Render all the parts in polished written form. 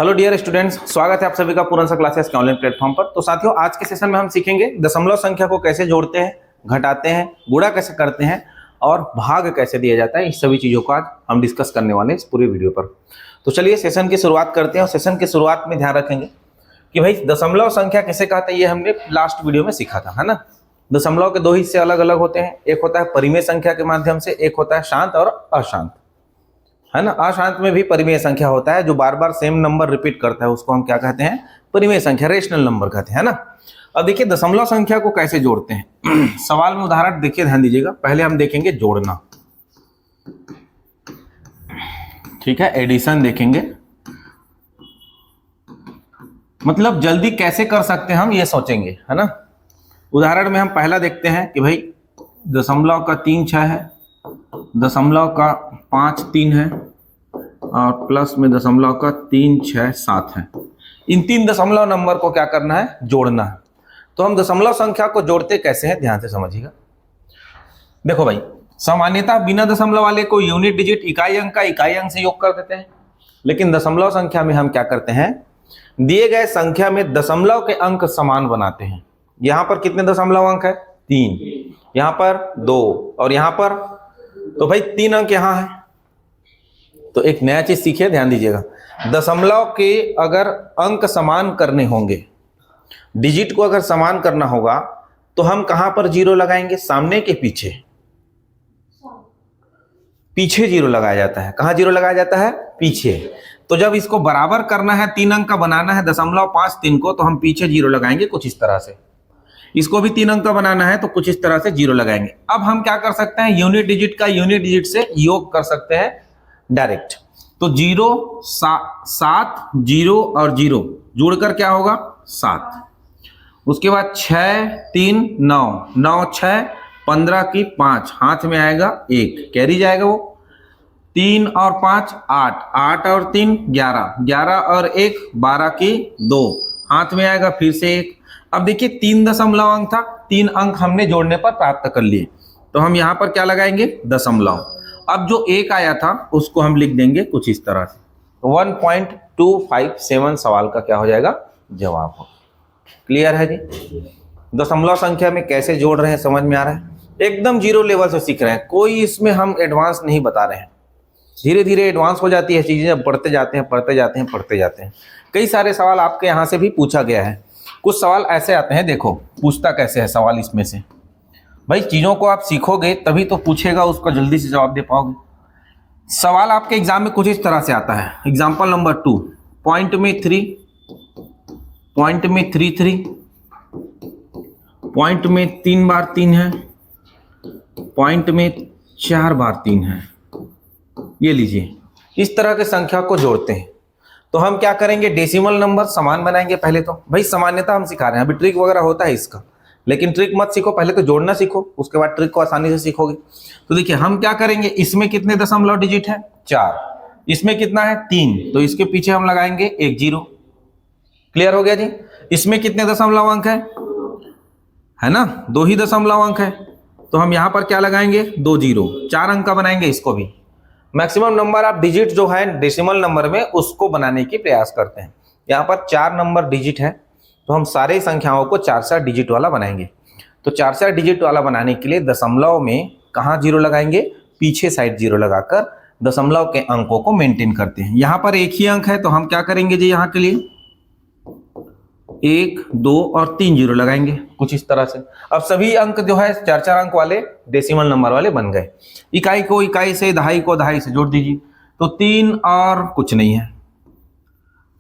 Hello dear students, स्वागत है आप सभी का पूरन सा क्लासेस के ऑनलाइन प्लेटफॉर्म पर। तो साथियों, आज के सेशन में हम सीखेंगे दशमलव संख्या को कैसे जोड़ते हैं, घटाते हैं, गुणा कैसे करते हैं और भाग कैसे दिया जाता है। इस सभी चीज़ों को आज हम डिस्कस करने वाले हैं इस पूरी वीडियो पर। तो चलिए सेशन की शुरुआत करते हैं। और सेशन की शुरुआत में ध्यान रखेंगे कि भाई दशमलव संख्या किसे कहते हैं, ये हमने लास्ट वीडियो में सीखा था, है ना। दशमलव के दो हिस्से अलग अलग होते हैं, एक होता है परिमेय संख्या के माध्यम से, एक होता है शांत और अशांत, है ना। अशांत में भी परिमेय संख्या होता है, जो बार बार सेम नंबर रिपीट करता है, उसको हम क्या कहते हैं, परिमेय संख्या, रेशनल नंबर कहते हैं, है ना। अब देखिए दशमलव संख्या को कैसे जोड़ते हैं। सवाल में उदाहरण देखिए, ध्यान दीजिएगा। पहले हम देखेंगे जोड़ना, ठीक है, एडिशन देखेंगे, मतलब जल्दी कैसे कर सकते हैं हम ये सोचेंगे, है ना। उदाहरण में हम पहला देखते हैं कि भाई दशमलव का 3 6 है, दशमलव का 5 3 है और प्लस में दशमलव का 3 6 7 है। इन तीन दशमलव नंबर को क्या करना है, जोड़ना है। तो हम दशमलव संख्या को जोड़ते कैसे हैं, ध्यान से समझिएगा। देखो भाई, सामान्यतः बिना दशमलव वाले को यूनिट डिजिट इकाई अंक का इकाई अंक से योग कर देते हैं, लेकिन दशमलव संख्या में हम क्या करते हैं, दिए गए संख्या में दशमलव के अंक समान बनाते हैं। यहां पर कितने दशमलव अंक है, 3, यहां पर 2 और यहां पर, तो भाई 3 अंक यहां है। तो एक नया चीज सीखिए, ध्यान दीजिएगा। दशमलव के अगर अंक समान करने होंगे, डिजिट को अगर समान करना होगा, तो हम कहां पर जीरो लगाएंगे, सामने के पीछे, पीछे जीरो लगाया जाता है। कहां जीरो लगाया जाता है, पीछे। तो जब इसको बराबर करना है, 3 अंक का बनाना है, 0.53 को, तो हम पीछे जीरो लगाएंगे कुछ इस तरह से। इसको भी 3 अंक का बनाना है तो कुछ इस तरह से जीरो लगाएंगे। अब हम क्या कर सकते हैं, यूनिट डिजिट का यूनिट डिजिट से योग कर सकते हैं डायरेक्ट। तो 0 7 0 और 0 जोड़कर क्या होगा, 7। उसके बाद 6 3 9 9 6 15 की 5, हाथ में आएगा 1, कैरी जाएगा वो। 3 और 5 8, 8 और 3 11, 11 और 1 12 की 2, हाथ में आएगा फिर से 1। अब देखिए 3 दशमलव अंक था, 3 अंक हमने जोड़ने पर प्राप्त कर लिए। तो हम यहां पर क्या लगाएंगे, दशमलव। अब जो 1 आया था उसको हम लिख देंगे कुछ इस तरह से। 1.257 सवाल का क्या हो जाएगा, जवाब हो। क्लियर है जी। दशमलव संख्या में कैसे जोड़ रहे हैं समझ में आ रहा है। एकदम जीरो लेवल से सीख रहे हैं, कोई इसमें हम एडवांस नहीं बता रहे हैं। धीरे धीरे एडवांस हो जाती है चीजें, जब पढ़ते जाते हैं पढ़ते जाते हैं पढ़ते जाते हैं। कई सारे सवाल आपके यहाँ से भी पूछा गया है। कुछ सवाल ऐसे आते हैं, देखो पूछता कैसे है सवाल इसमें से। भाई चीजों को आप सीखोगे तभी तो पूछेगा, उसको जल्दी से जवाब दे पाओगे। सवाल आपके एग्जाम में कुछ इस तरह से आता है। एग्जाम्पल नंबर 2, पॉइंट में 3, पॉइंट में 3 3, पॉइंट में 3 बार 3 है, पॉइंट में 4 बार 3 है। ये लीजिए, इस तरह के संख्या को जोड़ते हैं। तो हम क्या करेंगे, डेसिमल नंबर समान बनाएंगे पहले। तो भाई सामान्यता हम सिखा रहे हैं, अभी ट्रिक वगैरह होता है इसका, लेकिन ट्रिक मत सीखो, पहले तो जोड़ना सीखो, उसके बाद ट्रिक को आसानी से सीखोगे। तो देखिए हम क्या करेंगे, इसमें कितने दशमलव डिजिट है, 4, इसमें कितना है, 3, तो इसके पीछे हम लगाएंगे 1 0। क्लियर हो गया जी। इसमें कितने दशमलव अंक है ना, 2 ही दशमलव अंक है, तो हम यहां पर क्या लगाएंगे, 2 0, 4 अंक का बनाएंगे इसको भी। मैक्सिमम नंबर आप डिजिट जो है डेसिमल नंबर में, उसको बनाने की प्रयास करते हैं। यहाँ पर 4 नंबर डिजिट है, तो हम सारे संख्याओं को 4 डिजिट वाला बनाएंगे। तो 4 डिजिट वाला बनाने के लिए दशमलव में कहाँ जीरो लगाएंगे, पीछे साइड जीरो लगाकर दशमलव के अंकों को मेंटेन करते हैं। यहाँ पर एक ही अंक है, तो हम क्या करेंगे जी, यहाँ के लिए 1 2 और 3 जीरो लगाएंगे कुछ इस तरह से। अब सभी अंक जो है 4 अंक वाले डेसिमल नंबर वाले बन गए। इकाई को इकाई से, दहाई को दहाई से जोड़ दीजिए। तो 3 और कुछ नहीं है,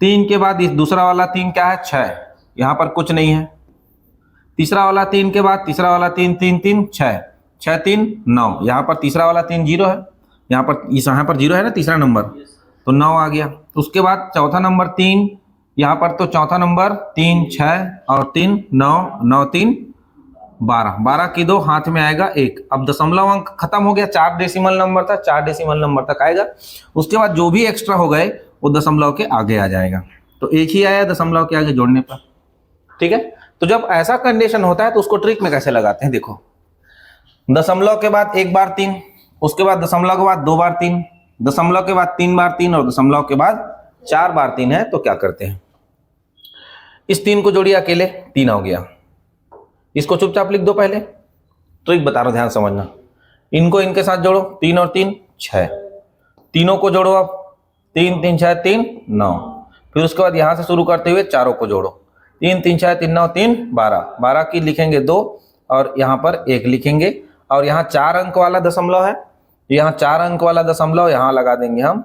3 के बाद इस दूसरा वाला 3 क्या है, 6, यहां पर कुछ नहीं है। तीसरा वाला 3 के बाद तीसरा वाला 3 3 3 6, 6 3 9, यहां पर तीसरा वाला 3 0 है, यहां पर 0 है ना तीसरा नंबर, तो 9 आ गया। उसके बाद चौथा नंबर 3, यहाँ पर तो चौथा नंबर 3 6 और 3 9, 9 3 12, 12 की 2, हाथ में आएगा 1। अब दशमलव अंक खत्म हो गया, 4 डेसिमल नंबर था, 4 डेसिमल नंबर तक आएगा। उसके बाद जो भी एक्स्ट्रा हो गए वो दशमलव के आगे आ जाएगा। तो एक ही आया दशमलव के आगे जोड़ने पर, ठीक है। तो जब ऐसा कंडीशन होता है तो उसको ट्रिक में कैसे लगाते हैं, देखो दशमलव के बाद 1 बार 3, उसके बाद दशमलव के बाद 2 बार 3, दशमलव के बाद 3 बार 3 और दशमलव के बाद 4 बार 3 है, तो क्या करते हैं, इस 3 को जोड़िए अकेले, 3 हो गया, इसको चुपचाप लिख दो पहले, ट्रिक बता रहा हूं ध्यान समझना, इनको इनके साथ जोड़ो, 3 और 3 6, तीनों को जोड़ो अब, 3 3 6 3 9, फिर उसके बाद यहां से शुरू करते हुए चारों को जोड़ो, 3 3 6 3 9 3 12, 12 की लिखेंगे 2 और यहाँ पर 1 लिखेंगे, और यहाँ 4 अंक वाला दशमलव है, यहाँ 4 अंक वाला दशमलव यहाँ लगा देंगे हम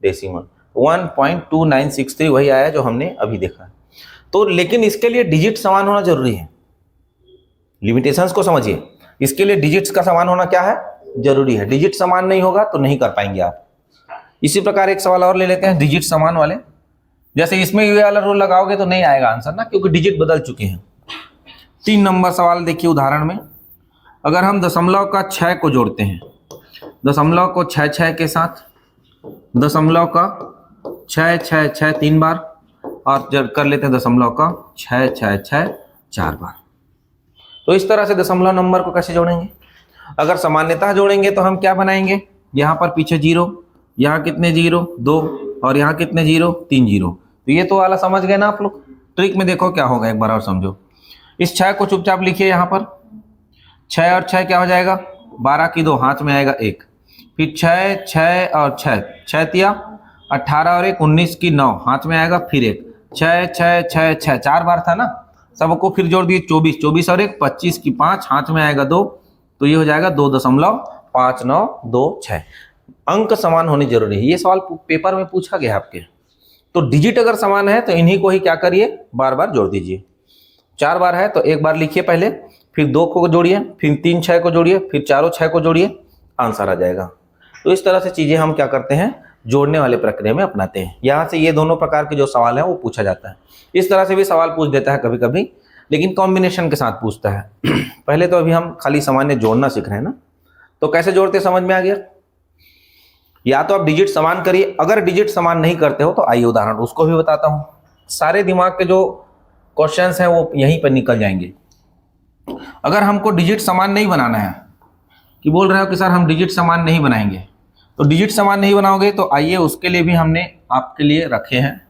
डेसिमल, 1.2963 वही आया जो हमने अभी देखा। तो लेकिन इसके लिए डिजिट समान होना जरूरी है, लिमिटेशंस को समझिए, इसके लिए डिजिट्स का समान होना क्या है, जरूरी है, डिजिट समान नहीं होगा तो नहीं कर पाएंगे आप। इसी प्रकार एक सवाल और ले लेते हैं डिजिट समान वाले, जैसे इसमें ये वाला रूल लगाओगे तो नहीं आएगा आंसर ना, क्योंकि डिजिट बदल चुके हैं। 3 नंबर सवाल देखिए उदाहरण में, अगर हम दशमलव का 6 को जोड़ते हैं, दशमलव को 6 6 के साथ, दशमलव का 6 6 6 3 बार, और जब कर लेते हैं दशमलव का 6 6 6 4 बार। तो इस तरह से दशमलव नंबर को कैसे जोड़ेंगे, अगर सामान्यतः जोड़ेंगे तो हम क्या बनाएंगे, यहाँ पर पीछे 0, यहाँ कितने 0 2, और यहाँ कितने 0 3 0, तो ये तो वाला समझ गए ना आप लोग। ट्रिक में देखो क्या होगा, एक बार और समझो, इस 6 को चुपचाप लिखिए, यहाँ पर 6 और 6 क्या हो जाएगा, 12 की 2 हाथ में आएगा 1, फिर 6 6 और 6 6 तिया 18 और 1 19 की 9 हाथ में आएगा, फिर 1 6 6 6 6 4 बार था ना, सबको फिर जोड़ दिए 24 24 और 1 25 की 5 हाथ में आएगा 2, तो ये हो जाएगा 2.5926। अंक समान होने जरूरी है, ये सवाल पेपर में पूछा गया आपके। तो डिजिट अगर समान है तो इन्हीं को ही क्या करिए, बार बार जोड़ दीजिए। 4 बार है तो एक बार लिखिए पहले, फिर 2 को जोड़िए, फिर 3 6 को जोड़िए, फिर चारों 6 को जोड़िए, आंसर आ जाएगा। तो इस तरह से चीजें हम क्या करते हैं, जोड़ने वाले प्रक्रिया में अपनाते हैं। यहाँ से ये दोनों प्रकार के जो सवाल है वो पूछा जाता है। इस तरह से भी सवाल पूछ देता है कभी कभी, लेकिन कॉम्बिनेशन के साथ पूछता है। पहले तो अभी हम खाली सामान्य जोड़ना सीख रहे हैं ना, तो कैसे जोड़ते समझ में आ गया। या तो आप डिजिट समान करिए, अगर डिजिट समान नहीं करते हो तो आइए उदाहरण उसको भी बताता हूं। सारे दिमाग के जो क्वेश्चंस हैं वो यहीं पर निकल जाएंगे। अगर हमको डिजिट समान नहीं बनाना है, कि बोल रहे हो कि सर हम डिजिट समान नहीं बनाएंगे, तो डिजिट समान नहीं बनाओगे तो आइए उसके लिए भी हमने आपके लिए रखे हैं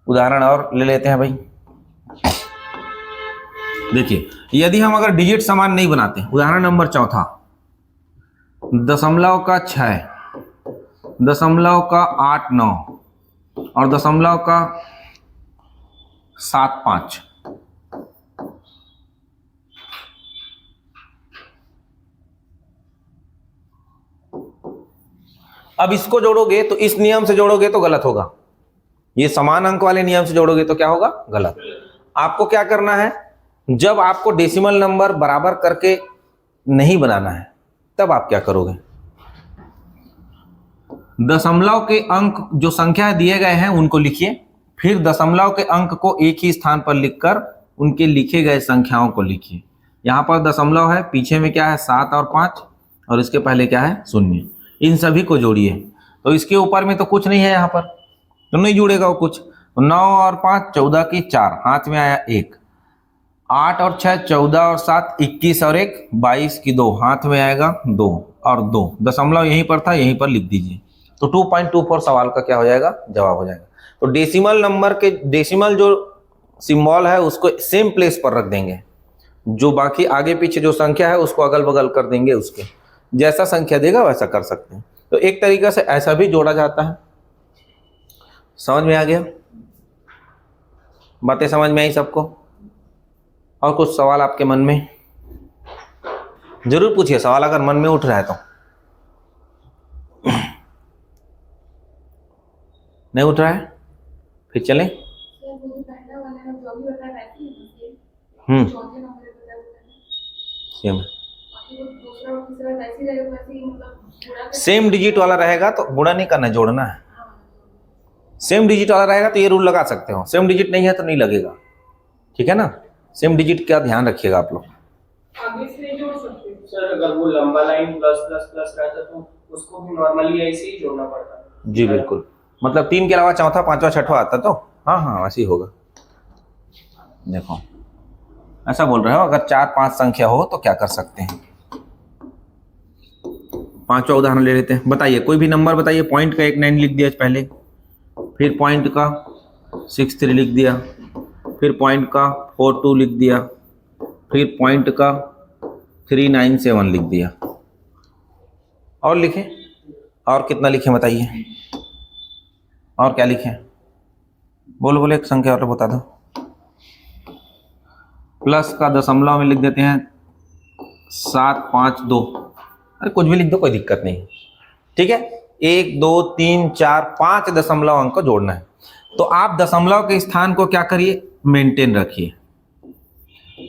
उदाहरण और ले लेते हैं भाई। देखिए, यदि हम अगर डिजिट समान नहीं बनाते, उदाहरण नंबर 4, दशमलव का 6, दशमलव का 8 9 और दशमलव का 7 5, अब इसको जोड़ोगे तो इस नियम से जोड़ोगे तो गलत होगा, ये समान अंक वाले नियम से जोड़ोगे तो क्या होगा, गलत। आपको क्या करना है, जब आपको डेसिमल नंबर बराबर करके नहीं बनाना है तब आप क्या करोगे, दशमलव के अंक जो संख्या दिए गए हैं उनको लिखिए, फिर दशमलव के अंक को एक ही स्थान पर लिखकर उनके लिखे गए संख्याओं को लिखिए। यहाँ पर दशमलव है, पीछे में क्या है 7 और 5, और इसके पहले क्या है 0, इन सभी को जोड़िए। तो इसके ऊपर में तो कुछ नहीं है, यहाँ पर तो नहीं जुड़ेगा वो कुछ। 9 और 5 14 की 4 हाथ में आया 1, 8 और 6 14 और 7 21 और 1 22 की 2 हाथ में आएगा 2 और 2, दशमलव यहीं पर था, यहीं पर लिख दीजिए। तो 2.24 सवाल का क्या हो जाएगा, जवाब हो जाएगा। तो डेसिमल नंबर के डेसिमल जो सिंबल है उसको सेम प्लेस पर रख देंगे, जो बाकी आगे पीछे जो संख्या है उसको अगल बगल कर देंगे, उसके जैसा संख्या देगा वैसा कर सकते हैं। तो एक तरीका से ऐसा भी जोड़ा जाता है। समझ में आ गया, बातें समझ में आई सबको। और कुछ सवाल आपके मन में जरूर पूछिए, सवाल अगर मन में उठ रहा है तो। नहीं उठ रहा है फिर चलें। सेम डिजिट वाला रहेगा तो गुणा नहीं करना, जोड़ना है। सेम डिजिट वाला रहेगा तो ये रूल लगा सकते हो, सेम डिजिट नहीं है तो नहीं लगेगा, ठीक है ना। सेम डिजिट का ध्यान रखिएगा आप लोग। आगे से नहीं जोड़ सकते सर, अगर वो लंबा लाइन प्लस प्लस प्लस रहता तो उसको भी नॉर्मली ऐसे ही जोड़ना पड़ता। जी बिल्कुल, मतलब 3 के अलावा चौथा पांचवा छठवा आता तो हाँ ऐसे ही होगा। देखो ऐसा बोल रहे हो, अगर 4 5 संख्या हो तो क्या कर सकते हैं। 5वां उदाहरण ले लेते हैं। बताइए, कोई भी नंबर बताइए, पॉइंट का एक 9 लिख दिया पहले, फिर पॉइंट का 63 लिख दिया, फिर पॉइंट का 42 लिख दिया, फिर पॉइंट का 397 लिख दिया। और लिखें, और कितना लिखें बताइए, और क्या लिखें? बोलो बोलो, एक संख्या और बता दो। प्लस का दशमलव में लिख देते हैं 752। अरे कुछ भी लिख दो, कोई दिक्कत नहीं, ठीक है। 1 2 3 4 5 दशमलव अंक को जोड़ना है। तो आप दशमलव के स्थान को क्या करिए, मेंटेन रखिए।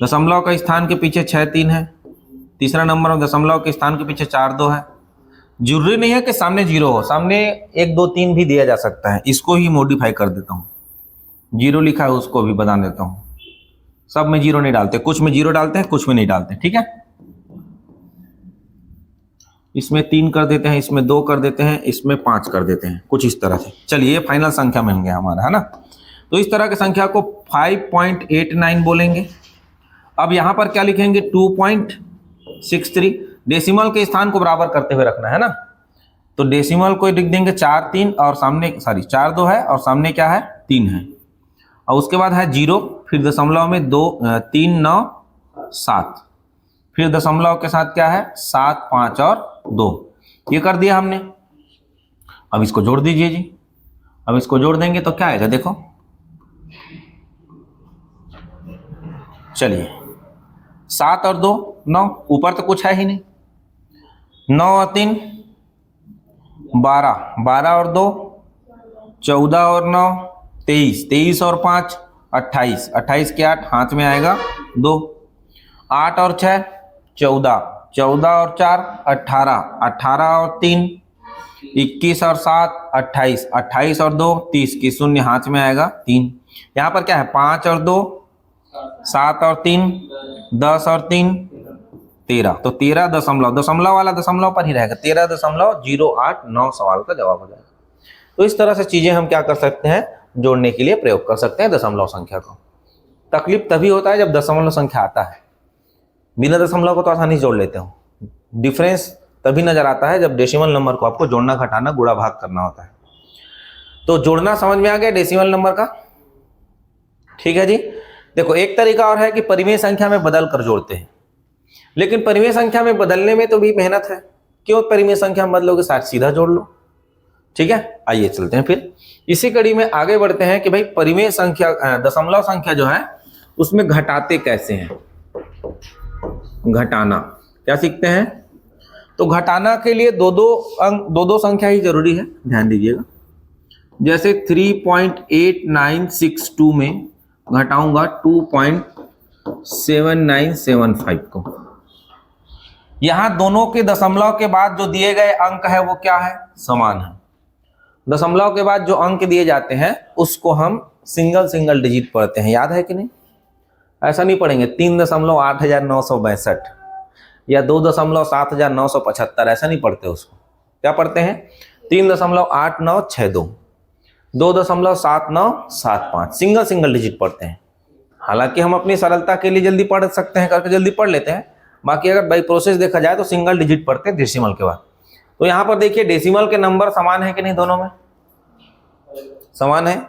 दशमलव का स्थान के पीछे 6 3 है, तीसरा नंबर में दशमलव के स्थान के पीछे 4 2 है। जरूरी नहीं है कि सामने 0 हो, सामने 1 2 3 भी दिया जा सकता है। इसको ही मॉडिफाई कर देता हूँ, 0 लिखा है उसको भी बता देता हूँ। सब में 0 नहीं डालते, कुछ में 0 डालते हैं, कुछ में नहीं डालते, ठीक है। इसमें 3 कर देते हैं, इसमें 2 कर देते हैं, इसमें 5 कर देते हैं, कुछ इस तरह से। चलिए ये फाइनल संख्या बन गया हमारा, है ना। तो इस तरह की संख्या को 5.89 बोलेंगे। अब यहां पर क्या लिखेंगे, 2.63। डेसिमल के स्थान को बराबर करते हुए रखना है ना। तो डेसिमल को लिख देंगे 4 3 और सामने 4 2 है और सामने क्या है 3 है, और उसके बाद है 0, फिर दशमलव में 2 3 9 7, फिर दशमलव के साथ क्या है 7 5 और 2। ये कर दिया हमने। अब इसको जोड़ दीजिए जी। अब इसको जोड़ देंगे तो क्या आएगा, देखो। चलिए 7 और 2 9, ऊपर तो कुछ है ही नहीं। 9 और 3 12, 12 और 2 14 और 9 23, 23 और 5 28, 28 के 8 हाथ में आएगा 2, 8 और 6 14, 14 और 4 18, 18 और 3 21 और 7 28, 28 और 2 30 की शून्य हाथ में आएगा 3। यहाँ पर क्या है 5 और 2 7 और 3 10 और 3 13, तो 13 दशमलव, दशमलव वाला दशमलव पर ही रहेगा, 13.089 सवाल का जवाब हो जाएगा। तो इस तरह से चीजें हम क्या कर सकते हैं, जोड़ने के लिए प्रयोग कर सकते हैं दशमलव संख्या को। तकलीफ तभी होता है जब दशमलव संख्या आता है, बिना दशमलव को तो आसानी से जोड़ लेते हो। डिफरेंस तभी नजर आता है जब डेसिमल नंबर को आपको जोड़ना, घटाना, गुणा भाग करना होता है। तो जोड़ना समझ में आ गया डेसिमल नंबर का, ठीक है जी। देखो एक तरीका और है कि परिमेय संख्या में बदल कर जोड़ते हैं, लेकिन परिमेय संख्या में बदलने में तो भी मेहनत है। क्यों परिमेय संख्या में बदलोगे, साथ सीधा जोड़ लो, ठीक है। आइए चलते हैं फिर इसी कड़ी में आगे बढ़ते हैं कि भाई परिमेय संख्या, दशमलव संख्या जो है उसमें घटाते कैसे हैं। घटाना क्या सीखते हैं, तो घटाना के लिए दो दो संख्या ही जरूरी है, ध्यान दीजिएगा। जैसे 3.8962 में घटाऊंगा 2.7975 को। यहां दोनों के दशमलव के बाद जो दिए गए अंक है वो क्या है, समान है। दशमलव के बाद जो अंक दिए जाते हैं उसको हम सिंगल डिजिट पढ़ते हैं, याद है कि नहीं। ऐसा नहीं पढ़ेंगे 3.8962 या 2.7975, ऐसा नहीं पढ़ते उसको। क्या पढ़ते हैं 3.8962, 2.7975, सिंगल डिजिट पढ़ते हैं। हालांकि हम अपनी सरलता के लिए जल्दी पढ़ सकते हैं, करके जल्दी पढ़ लेते हैं। बाकी अगर बाई प्रोसेस देखा जाए तो सिंगल डिजिट पढ़ते हैं डेसिमल के बाद। तो यहाँ पर देखिए डेसिमल के नंबर समान है कि नहीं, दोनों में समान है,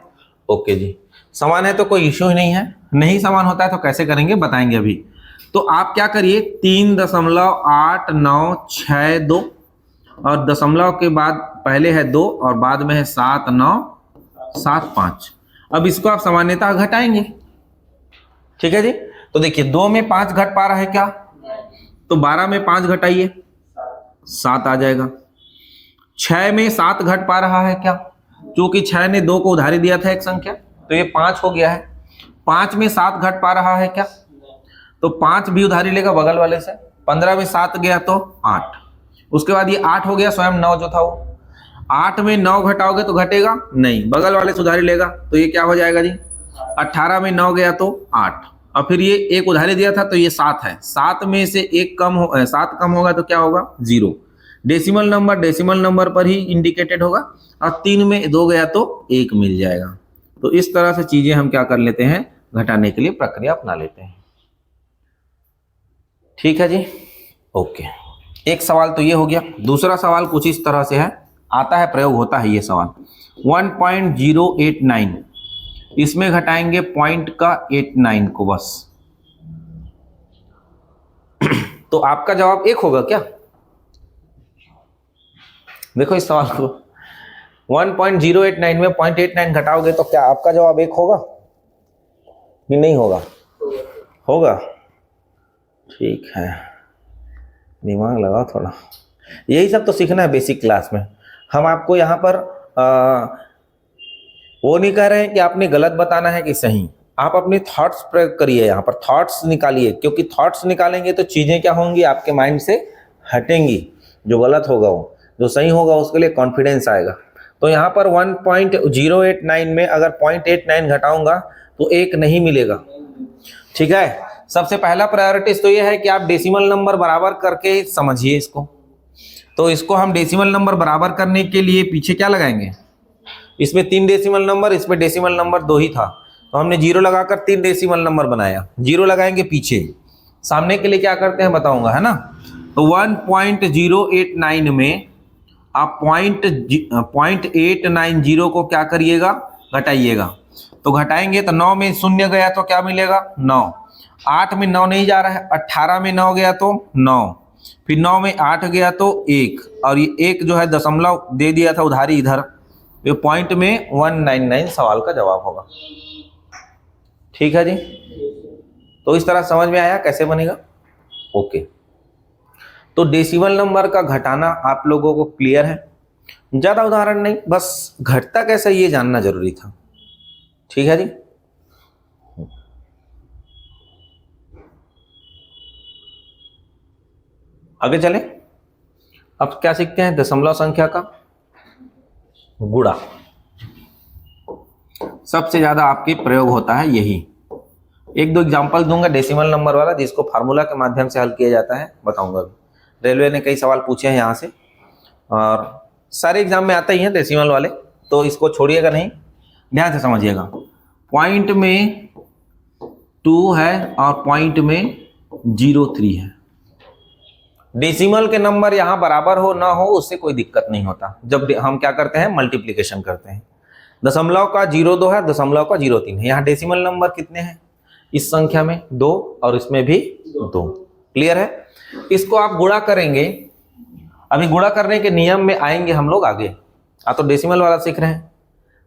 ओके जी। समान है तो कोई इश्यू ही नहीं है। नहीं समान होता है तो कैसे करेंगे बताएंगे अभी। तो आप क्या करिए 3.8962 और दशमलव के बाद पहले है 2 और बाद में है 7975। अब इसको आप सामान्यतः घटाएंगे, ठीक है जी। तो देखिए 2 में 5 घट पा रहा है क्या, तो 12 में 5 घटाइए 7 आ जाएगा। 6 में 7 घट पा रहा है क्या, क्योंकि 6 ने 2 को उधारी दिया था एक संख्या, तो ये 5 हो गया है। 5 में 7 घट पा रहा है क्या, तो 5 भी उधारी लेगा बगल वाले से। 15 में 7 गया तो 8, उसके बाद ये 8 हो गया, स्वयं 9 जो था वो। 8 में 9 घटाओगे तो घटेगा नहीं, बगल वाले से उधारी लेगा, तो ये क्या हो जाएगा जी 18 में 9 गया तो 8, और फिर ये एक उधारी दिया था तो ये 7 है। 7 में से 7 कम होगा तो क्या होगा 0। डेसिमल नंबर पर ही इंडिकेटेड होगा, और 3 में 2 गया तो 1 मिल जाएगा। तो इस तरह से चीजें हम क्या कर लेते हैं, घटाने के लिए प्रक्रिया अपना लेते हैं, ठीक है जी, ओके। एक सवाल तो ये हो गया। दूसरा सवाल कुछ इस तरह से है, आता है, प्रयोग होता है ये सवाल। 1.089 इसमें घटाएंगे पॉइंट का 89 को बस, तो आपका जवाब 1 होगा क्या? देखो इस सवाल को, 1.089 में 0.89 घटाओगे तो क्या आपका जवाब 1 होगा कि नहीं होगा? होगा। ठीक है, दिमाग लगाओ थोड़ा। यही सब तो सीखना है बेसिक क्लास में। हम आपको यहाँ पर वो नहीं कह रहे हैं कि आपने गलत बताना है कि सही, आप अपने थॉट्स प्रयोग करिए, यहाँ पर थॉट्स निकालिए, क्योंकि थॉट्स निकालेंगे तो चीज़ें क्या होंगी आपके माइंड से हटेंगी। जो गलत होगा वो, जो सही होगा उसके लिए कॉन्फिडेंस आएगा। तो यहाँ पर 1.089 में अगर 0.89 घटाऊंगा तो 1 नहीं मिलेगा। ठीक है, सबसे पहला प्रायोरिटीज तो ये है कि आप डेसिमल नंबर बराबर करके समझिए इसको। तो इसको हम डेसिमल नंबर बराबर करने के लिए पीछे क्या लगाएंगे, इसमें 3 डेसिमल नंबर, इसमें डेसिमल नंबर 2 ही था, तो हमने 0 लगाकर 3 डेसिमल नंबर बनाया। 0 लगाएंगे पीछे, सामने के लिए क्या करते हैं बताऊंगा, है ना। तो 1.089 में आप 0.890 को क्या करिएगा, घटाइएगा। तो घटाएंगे तो 9 में 0 गया तो क्या मिलेगा, 9। 8 में 9 नहीं जा रहा है, 18 में 9 गया तो 9, फिर 9 में 8 गया तो 1, और ये 1 जो है दशमलव दे दिया था उधारी इधर, ये पॉइंट में 199 सवाल का जवाब होगा। ठीक है जी, तो इस तरह समझ में आया कैसे बनेगा? ओके, तो डेसिमल नंबर का घटाना आप लोगों को क्लियर है, ज्यादा उदाहरण नहीं, बस घटता कैसे ये जानना जरूरी था। ठीक है जी, आगे चले। अब क्या सीखते हैं, दशमलव संख्या का गुणा। सबसे ज्यादा आपके प्रयोग होता है यही। 1-2 एग्जाम्पल दूंगा डेसिमल नंबर वाला, जिसको फार्मूला के माध्यम से हल किया जाता है, बताऊंगा अभी। रेलवे ने कई सवाल पूछे हैं यहाँ से, और सारे एग्जाम में आते ही हैं डेसिमल वाले, तो इसको छोड़िएगा नहीं, ध्यान से समझिएगा। पॉइंट में 2 है और पॉइंट में 03 है। डेसिमल के नंबर यहाँ बराबर हो ना हो उससे कोई दिक्कत नहीं होता, जब हम क्या करते हैं, मल्टीप्लिकेशन करते हैं। दशमलव का 0.2 है, दशमलव का 0.3 है। यहाँ डेसिमल नंबर कितने हैं इस संख्या में, 2, और इसमें भी 2। क्लियर है? इसको आप गुणा करेंगे, अभी गुणा करने के नियम में आएंगे हम लोग आगे। तो डेसिमल वाला सीख रहे हैं, है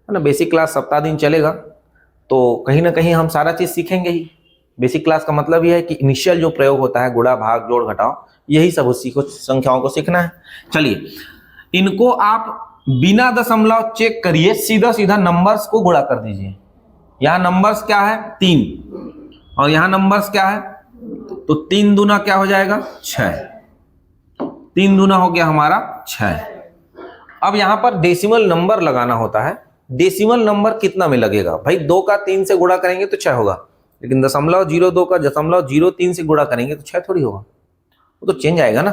ना। बेसिक क्लास सप्ताह दिन चलेगा, तो कहीं ना कहीं हम सारा चीज सीखेंगे ही। बेसिक क्लास का मतलब यह है कि इनिशियल जो प्रयोग होता है, गुणा भाग जोड़ घटाओ, यही सब उसी को संख्याओं को सीखना है। चलिए, इनको आप बिना दशमलव चेक करिए, सीधा सीधा नंबर्स को गुणा कर दीजिए। यहाँ नंबर्स क्या है, 3, और यहाँ नंबर्स क्या है, तो 3 दूना क्या हो जाएगा, 6। 3 दूना हो गया हमारा 6। अब यहाँ पर डेसिमल नंबर लगाना होता है। डेसिमल नंबर कितना में लगेगा भाई, 2 का 3 से गुणा करेंगे तो 6 होगा, लेकिन 0.02 का 0.03 से गुणा करेंगे तो 6 थोड़ी होगा, वो तो चेंज आएगा ना।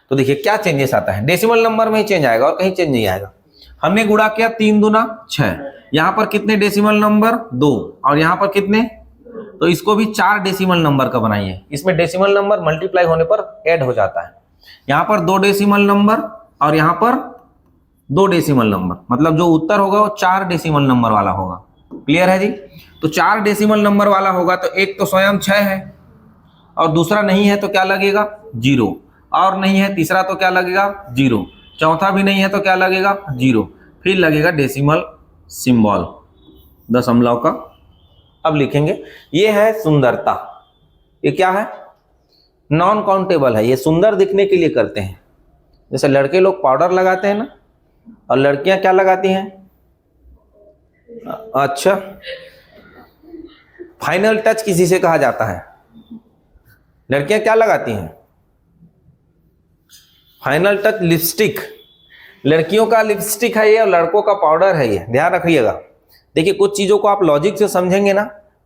तो देखिए क्या चेंजेस आता है, डेसिमल नंबर में ही चेंज आएगा और कहीं चेंज नहीं आएगा। हमने गुणा किया 3 दूना 6, यहाँ पर कितने डेसिमल नंबर, 2, और यहाँ पर कितने, तो इसको भी 4 डेसिमल नंबर का बनाइए। इसमें डेसिमल नंबर मल्टीप्लाई होने पर ऐड हो जाता है। यहाँ पर 2 डेसिमल नंबर और यहाँ पर 2 डेसिमल नंबर, मतलब जो उत्तर होगा वो 4 डेसिमल नंबर वाला होगा। क्लियर है जी? तो 4 डेसिमल नंबर वाला होगा तो एक तो स्वयं 6 है, और दूसरा नहीं है तो क्या लगेगा, 0, और नहीं है तीसरा तो क्या लगेगा, 0, चौथा भी नहीं है तो क्या लगेगा, 0, फिर लगेगा डेसिमल सिंबल दशमलव का। अब लिखेंगे, ये है सुंदरता। ये क्या है, नॉन काउंटेबल है, ये सुंदर दिखने के लिए करते हैं। जैसे लड़के लोग पाउडर लगाते हैं ना, और लड़कियां क्या लगाती हैं, अच्छा, फाइनल टच किसी से कहा जाता है। लड़कियां क्या लगाती हैं, फाइनल टच लिपस्टिक। लड़कियों का लिपस्टिक है ये और लड़कों का पाउडर है ये, ध्यान रखिएगा। देखिए कुछ चीजों को आप लॉजिक से समझेंगे ना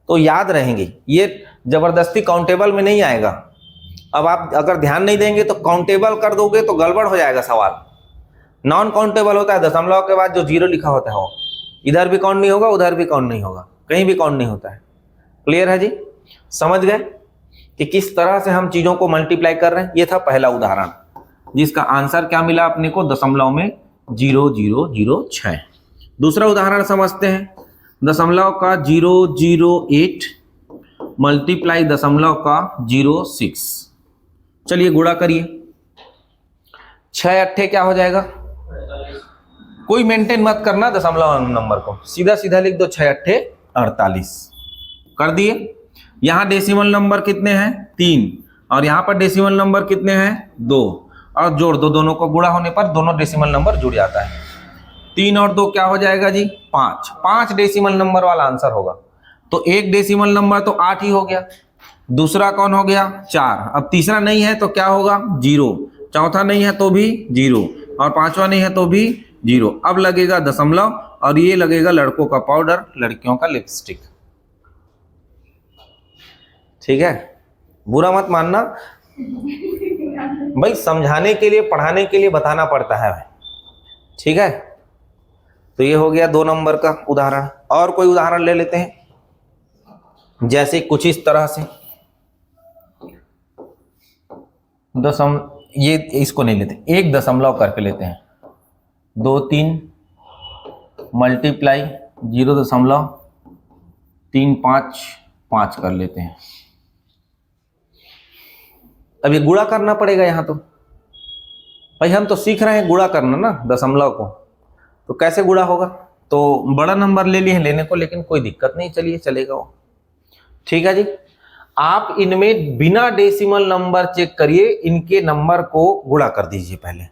तो याद रहेंगी, ये जबरदस्ती काउंटेबल में नहीं आएगा। अब आप अगर ध्यान नहीं देंगे तो काउंटेबल कर दोगे तो गड़बड़ हो जाएगा सवाल। नॉन काउंटेबल होता है दशमलव के बाद जो 0 लिखा होता है, वो इधर भी काउंट नहीं होगा, उधर भी काउंट नहीं होगा, कहीं भी काउंट नहीं होता है। क्लियर है जी? समझ गए कि किस तरह से हम चीजों को मल्टीप्लाई कर रहे हैं। ये था पहला उदाहरण, जिसका आंसर क्या मिला अपने को, दशमलव में 0.0006। दूसरा उदाहरण समझते हैं। दशमलव का 0.08 मल्टीप्लाई दशमलव का 0.6। चलिए गुणा करिए। 6 अट्ठे क्या हो जाएगा? कोई मेंटेन मत करना दशमलव नंबर को, सीधा सीधा लिख दो 6 अट्ठे 48। कर दिए। यहां डेसिमल नंबर कितने हैं? 3, और यहां पर डेसिमल नंबर कितने हैं? 2, और जोड़ दो, दोनों को गुणा होने पर दोनों डेसिमल नंबर जुड़ जाता है। 3 और 2 क्या हो जाएगा जी? 5। 5 डेसिमल नंबर वाला आंसर होगा। तो एक डेसिमल नंबर तो 8 ही हो गया, दूसरा कौन हो गया? 4। अब तीसरा नहीं है तो क्या होगा? 0। चौथा नहीं है तो भी 0, और पांचवा नहीं है तो भी 0। अब लगेगा दशमलव, और ये लगेगा लड़कों का पाउडर, लड़कियों का लिपस्टिक। ठीक है, बुरा मत मानना भाई, समझाने के लिए पढ़ाने के लिए बताना पड़ता है। ठीक है, तो ये हो गया 2 नंबर का उदाहरण। और कोई उदाहरण ले लेते हैं, जैसे कुछ इस तरह से ये इसको नहीं लेते, 1 दशमलव करके लेते हैं। 2 3 मल्टीप्लाई 0.355 कर लेते हैं। अब ये गुणा करना पड़ेगा यहाँ तो भाई, हम तो सीख रहे हैं गुणा करना ना दशमलव को, तो कैसे गुणा होगा? तो बड़ा नंबर ले लिए लेने को, लेकिन कोई दिक्कत नहीं, चलिए चलेगा वो। ठीक है जी, आप इनमें बिना डेसिमल नंबर चेक करिए, इनके नंबर को गुणा कर दीजिए पहले।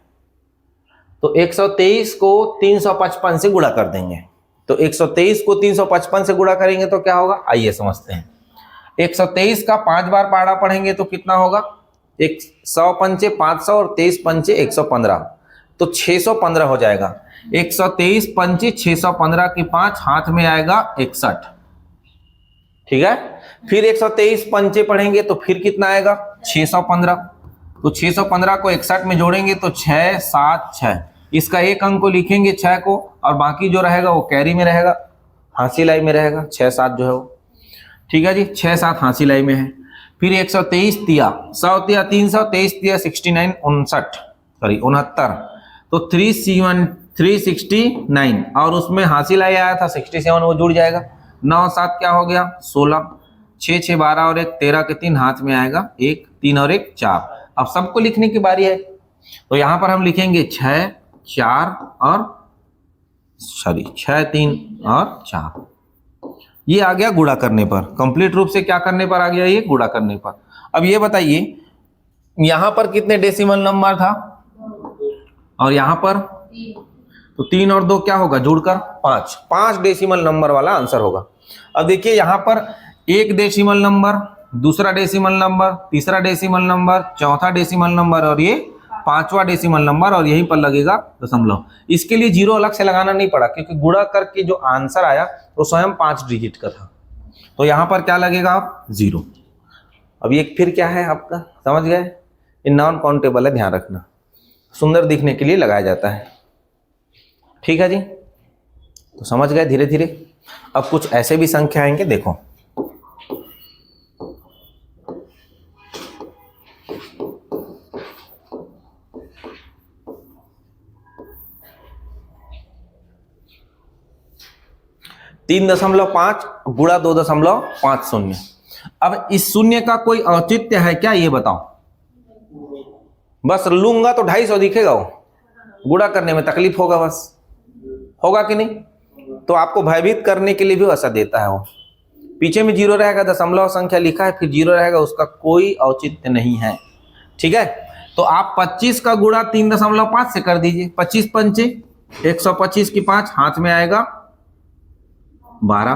तो 123 को 355 से गुणा कर देंगे। तो 123 को 355 से गुणा करेंगे तो क्या होगा? आइए समझते हैं। 123 का 5 बार पहाड़ा पढ़ेंगे तो कितना होगा? 100 पंचे 500 और 23 पंचे 115, तो 615 हो जाएगा। 123 पंचे 615 की 5 हाथ में आएगा 61। ठीक है, फिर 123 पंचे पढ़ेंगे तो फिर कितना आएगा? 615। तो 615 को 61 में जोड़ेंगे तो 6 7 6। इसका एक अंक को लिखेंगे 6 को, और बाकी जो रहेगा वो कैरी में रहेगा, हांसी लाई में रहेगा। 6 7 जो है वो, ठीक है जी, 6 7 हांसी लाई में है। फिर 123 तिया 100 तिया 300, 23 तिया 69 69, तो 369, और उसमें हांसी लाई आया था 67, वो जुड़ जाएगा। 9 7 क्या हो गया? 16, 6 6 12 और 1 13 के 3 हाथ में आएगा 1, 3 और 1 4। अब सबको लिखने की बारी है, तो यहां पर हम लिखेंगे 6 4 और 6 3 और 4। ये आ गया गुणा करने पर, कंप्लीट रूप से क्या करने पर आ गया? ये गुणा करने पर। अब ये बताइए, यहां पर कितने डेसिमल नंबर था और यहां पर? तो 3 और 2 क्या होगा? जुड़कर 5। 5 डेसिमल नंबर वाला आंसर होगा। अब देखिए यहां पर एक डेसिमल नंबर, दूसरा डेसिमल नंबर, तीसरा डेसिमल नंबर, चौथा डेसिमल नंबर, और ये 5वां डेसिमल नंबर, और यहीं पर लगेगा दशमलव। इसके लिए 0 अलग से लगाना नहीं पड़ा, क्योंकि गुणा करके जो आंसर आया वो स्वयं 5 डिजिट का था। तो यहां पर क्या लगेगा? आप 0। अब ये फिर क्या है आपका? समझ गए? ये नॉन काउंटेबल है, ध्यान रखना, सुंदर दिखने के लिए लगाया जाता है। ठीक है जी, तो समझ गए धीरे धीरे। अब कुछ ऐसे भी संख्या आएंगे, देखो। तीन 3.5 गुणा 2.50। अब इस शून्य का कोई औचित्य है क्या? ये बताओ। बस लूंगा तो 250 दिखेगा, वो गुणा करने में तकलीफ होगा, बस होगा कि नहीं? तो आपको भयभीत करने के लिए भी वैसा देता है वो। पीछे में 0 रहेगा, दशमलव संख्या लिखा है, फिर 0 रहेगा, उसका कोई औचित्य नहीं है। ठीक है, तो आप 25 का गुणा 3.5 से कर दीजिए। 25 पंचे 125 की 5 हाथ में आएगा 12।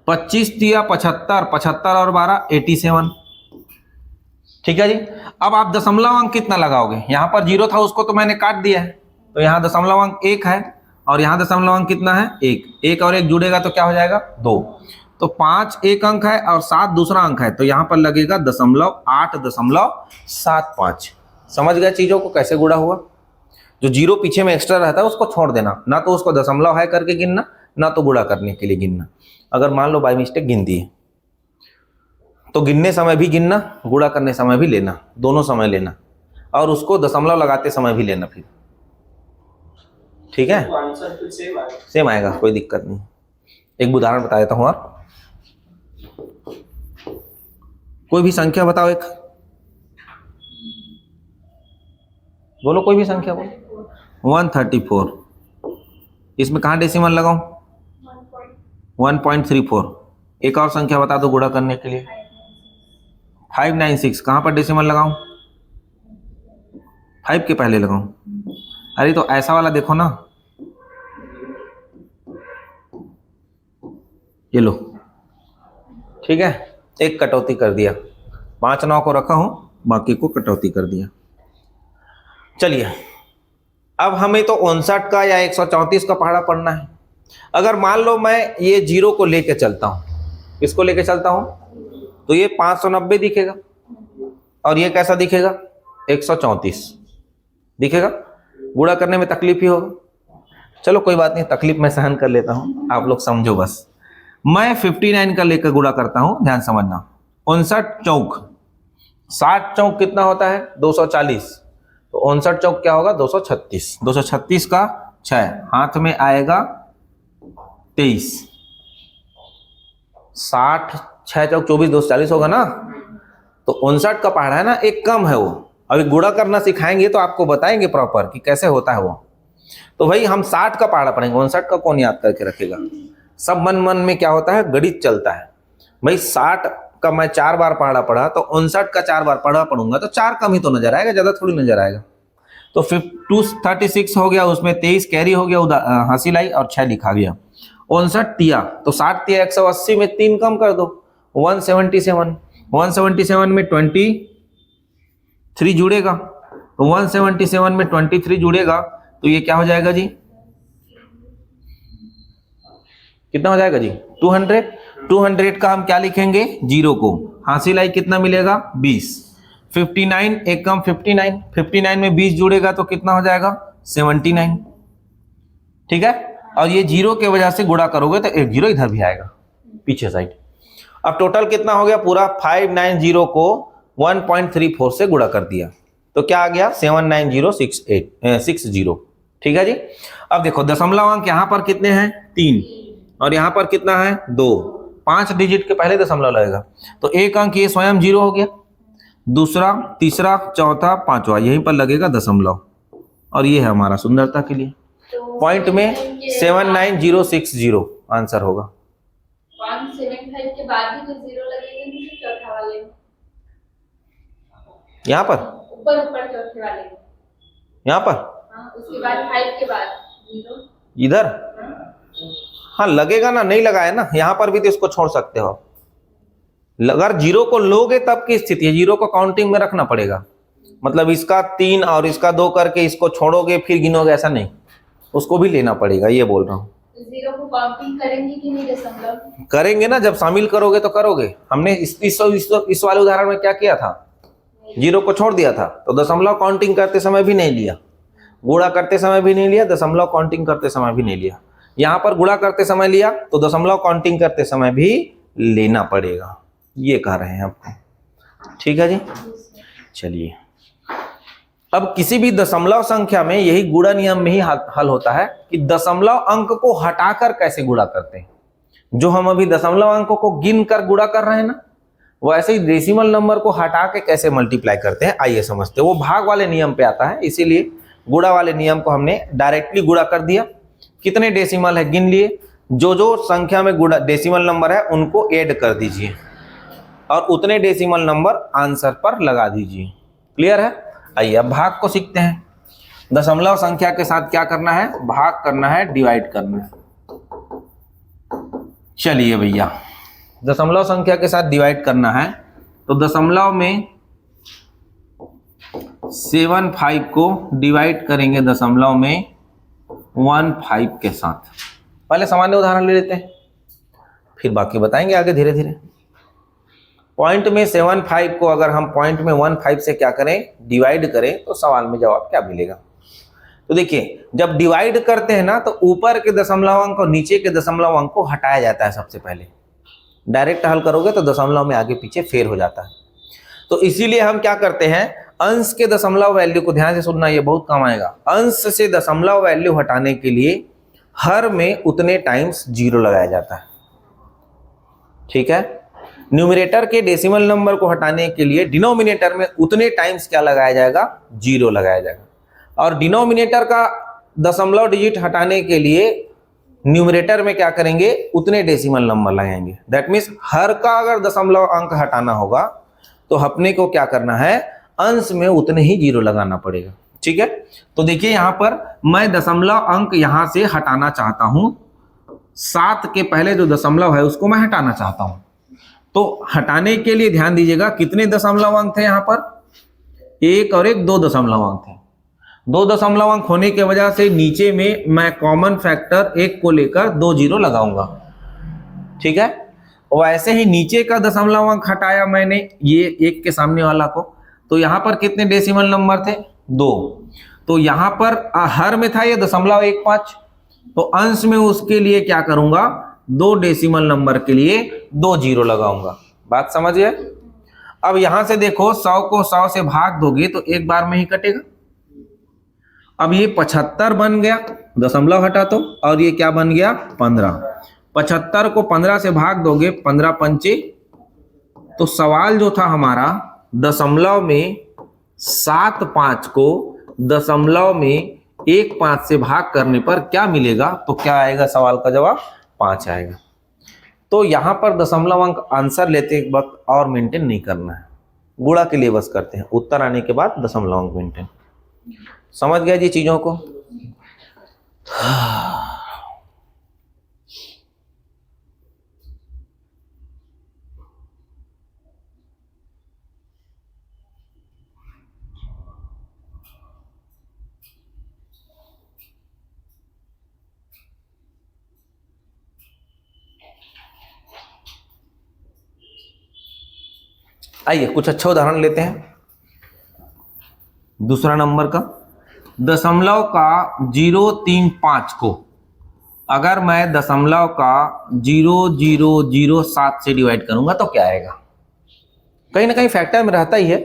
25 तिया 75, 75 और 12 87। ठीक है जी, अब आप दशमलव अंक कितना लगाओगे? यहां पर 0 था, उसको तो मैंने काट दिया है, तो यहां दशमलव अंक 1 है, और यहां दशमलव अंक कितना है? 1। 1 और 1 जुड़ेगा तो क्या हो जाएगा? 2। तो 5 एक अंक है और 7 दूसरा अंक है, तो यहां पर लगेगा 8.75। समझ गए चीजों को कैसे गुणा हुआ? जो 0 पीछे में एक्स्ट्रा रहता है उसको छोड़ देना, ना तो उसको दशमलव है करके गिनना, ना तो गुणा करने के लिए गिनना। अगर मान लो बाय मिस्टेक गिन दिए तो गिनने समय भी गिनना, गुणा करने समय भी लेना, दोनों समय लेना, और उसको दशमलव लगाते समय भी लेना। फिर ठीक है, तो आंसर फिर सेम आएगा। सेम आएगा, कोई दिक्कत नहीं। एक उदाहरण बता देता हूं, आप कोई भी संख्या बताओ, एक बोलो, कोई भी संख्या बोलो। 134, इसमें कहाँ डेसिमल लगाऊं? 1.34। एक और संख्या बता दो गुणा करने के लिए। 596, कहाँ पर डेसिमल लगाऊं? 5 के पहले लगाऊं? अरे तो ऐसा वाला देखो ना, ये लो, ठीक है, एक कटौती कर दिया, 5 9 को रखा हूं, बाकी को कटौती कर दिया। चलिए, अब हमें तो 59 का या 134 का पहाड़ा पढ़ना है। अगर मान लो मैं ये 0 को लेके चलता हूं, किसको लेके चलता हूं, तो ये 590 दिखेगा, और ये कैसा दिखेगा? 134 दिखेगा। गुणा करने में तकलीफ ही होगा, चलो कोई बात नहीं, तकलीफ मैं सहन कर लेता हूं, आप लोग समझो बस। मैं 59 का लेकर गुणा करता हूं, ध्यान समझना। 59 चौक 60 चौक कितना होता है? 240। तो 59 चौक क्या होगा? 236। 236 का 6 हाथ में आएगा 23। 60 6 चौक 24, 240 होगा ना। तो 59 का पहाड़ा है ना, एक कम है वो। अभी गुणा करना सिखाएंगे तो आपको बताएंगे प्रॉपर कि कैसे होता है वो। तो भाई हम 60 का पहाड़ा पढ़ेंगे, 59 का कौन याद करके रखेगा? सब मन मन में क्या होता है, गणित चलता है भाई। 60 का मैं 4 बार पहाड़ा पढ़ा, तो 59 का 4 बार पढ़ा पढ़ूंगा तो 4 कम ही तो नजर आएगा, ज्यादा थोड़ी नजर आएगा। तो 236 हो गया, उसमें 23 कैरी हो गया, हासिल आई, और 6 लिखा गया। 59 तिया, तो 60 तिया 180 में 3 कम कर दो, 177। 177 में 23 जुड़ेगा, तो 177 में 23 जुड़ेगा, तो ये क्या हो जाएगा जी? कितना हो जाएगा जी? 200। 200 का हम क्या लिखेंगे? 0 को। हासिल आई कितना मिलेगा? 20। 59 एक कम 59, 59 में 20 जुड़ेगा तो कितना हो जाएगा? 79। ठीक है, और ये 0 के वजह से गुणा करोगे तो एक 0 इधर भी आएगा पीछे साइड। अब टोटल कितना हो गया? पूरा 590 को 1.34 से गुणा कर दिया, तो क्या आ गया? 79060। ठीक है जी। अब देखो दशमलव अंक यहां पर कितने हैं? 3, और यहां पर कितना है? 2। 5 डिजिट के पहले दशमलव लगेगा, तो एक अंक ये स्वयं 0 हो गया, दूसरा, तीसरा, चौथा, पांचवा यहीं पर लगेगा दशमलव, और ये है हमारा सुंदरता के लिए। पॉइंट में 79060 आंसर होगा। 175 के बाद भी तो 0 लगेगा नहीं, चौथा वाले में, यहाँ पर ऊपर ऊपर चौथे वाले में, यहाँ पर, हाँ, उसके बाद 5 के बाद 0 इधर, हाँ लगेगा ना, नहीं लगा है ना, यहाँ पर भी तो इसको छोड़ सकते हो। अगर 0 को लोगे तब की स्थिति है, 0 को काउंटिंग में रखना पड़ेगा, मतलब इसका 3 और इसका 2 करके इसको छोड़ोगे फिर गिनोगे, ऐसा नहीं, उसको भी लेना पड़ेगा, ये बोल रहा हूँ। 0 को काउंटिंग करेंगे कि नहीं? दशमलव करेंगे ना, जब शामिल करोगे तो करोगे। हमने इस वाले उदाहरण में क्या किया था? 0 को छोड़ दिया था, तो दशमलव काउंटिंग करते समय भी नहीं लिया, गुणा करते समय भी नहीं लिया, दशमलव काउंटिंग करते समय भी नहीं लिया। यहाँ पर गुणा करते समय लिया, तो दशमलव काउंटिंग करते समय भी लेना पड़ेगा, ये कह रहे हैं आपको। ठीक है जी। चलिए, अब किसी भी दशमलव संख्या में यही गुणा नियम में ही हल होता है कि दशमलव अंक को हटाकर कैसे गुणा करते हैं। जो हम अभी दशमलव अंकों को गिन कर गुणा कर रहे हैं ना, वैसे ही डेसिमल नंबर को हटा के कैसे मल्टीप्लाई करते हैं, आइए समझते हैं। वो भाग वाले नियम पे आता है, इसीलिए गुणा वाले नियम को हमने डायरेक्टली गुणा कर दिया। कितने डेसिमल है गिन लिए, जो जो संख्या में गुणा डेसिमल नंबर है उनको ऐड कर दीजिए, और उतने डेसिमल नंबर आंसर पर लगा दीजिए। क्लियर है? आइए अब भाग को सीखते हैं। दशमलव संख्या के साथ क्या करना है? भाग करना है, डिवाइड करना है। चलिए भैया, दशमलव संख्या के साथ डिवाइड करना है, तो दशमलव में 75 को डिवाइड करेंगे दशमलव में 15 के साथ। पहले सामान्य उदाहरण ले लेते हैं, फिर बाकी बताएंगे आगे धीरे धीरे। पॉइंट में 75 को अगर हम पॉइंट में 15 से क्या करें? डिवाइड करें, तो सवाल में जवाब क्या मिलेगा? तो देखिए, जब डिवाइड करते हैं ना, तो ऊपर के दशमलव अंक और नीचे के दशमलव अंक को हटाया जाता है सबसे पहले। डायरेक्ट हल करोगे तो दशमलव में आगे पीछे फेर हो जाता है, तो इसीलिए हम क्या करते हैं, अंश के दशमलव वैल्यू को ध्यान से सुनना, ये बहुत काम आएगा। अंश से दशमलव वैल्यू हटाने के लिए हर में उतने टाइम्स जीरो लगाया जाता है, ठीक है। न्यूमरेटर के डेसिमल नंबर को हटाने के लिए डिनोमिनेटर में उतने टाइम्स क्या लगाया जाएगा, जीरो लगाया जाएगा। और डिनोमिनेटर का दशमलव डिजिट हटाने के लिए न्यूमरेटर में क्या करेंगे, उतने डेसिमल नंबर लगाएंगे। दैट मीन्स हर का अगर दशमलव अंक हटाना होगा तो अपने को क्या करना है, अंश में उतने ही जीरो लगाना पड़ेगा, ठीक है। तो देखिए यहां पर मैं दशमलव अंक यहां से हटाना चाहता हूं, 7 के पहले जो दशमलव है उसको मैं हटाना चाहता हूं। तो हटाने के लिए ध्यान दीजिएगा कितने दशमलव अंक थे यहां पर, 1 और 1 2 दशमलव अंक थे। 2 दशमलव अंक होने की वजह से नीचे में मैं कॉमन फैक्टर 1 को लेकर 2 जीरो लगाऊंगा, ठीक है। वैसे ही नीचे का दशमलव अंक हटाया मैंने ये 1 के सामने वाला को, तो यहां पर कितने डेसिमल नंबर थे, 2। तो यहां पर हर में था ये 0.15, तो अंश में उसके लिए क्या करूंगा, 2 डेसिमल नंबर के लिए 2 जीरो लगाऊंगा। बात समझ गए। अब यहां से देखो 100 को 100 से भाग दोगे तो एक बार में ही कटेगा। अब ये 75 बन गया, दशमलव हटा तो, और ये क्या बन गया, 15। 75 को 15 से भाग दोगे, 15 पंचे, तो सवाल जो था हमारा दशमलव में 7.5 को दशमलव में 1.5 से भाग करने पर क्या मिलेगा, तो क्या आएगा, सवाल का जवाब 5 आएगा। तो यहां पर दशमलव अंक आंसर लेते वक्त और मेंटेन नहीं करना है, गुणा के लिए बस करते हैं, उत्तर आने के बाद दशमलव अंक मेंटेन। समझ गया जी चीजों को। आइए कुछ अच्छा उदाहरण लेते हैं। दूसरा नंबर का दशमलव का 0.35 को अगर मैं दशमलव का 0.007 से डिवाइड करूंगा तो क्या आएगा, कहीं ना कहीं फैक्टर में रहता ही है।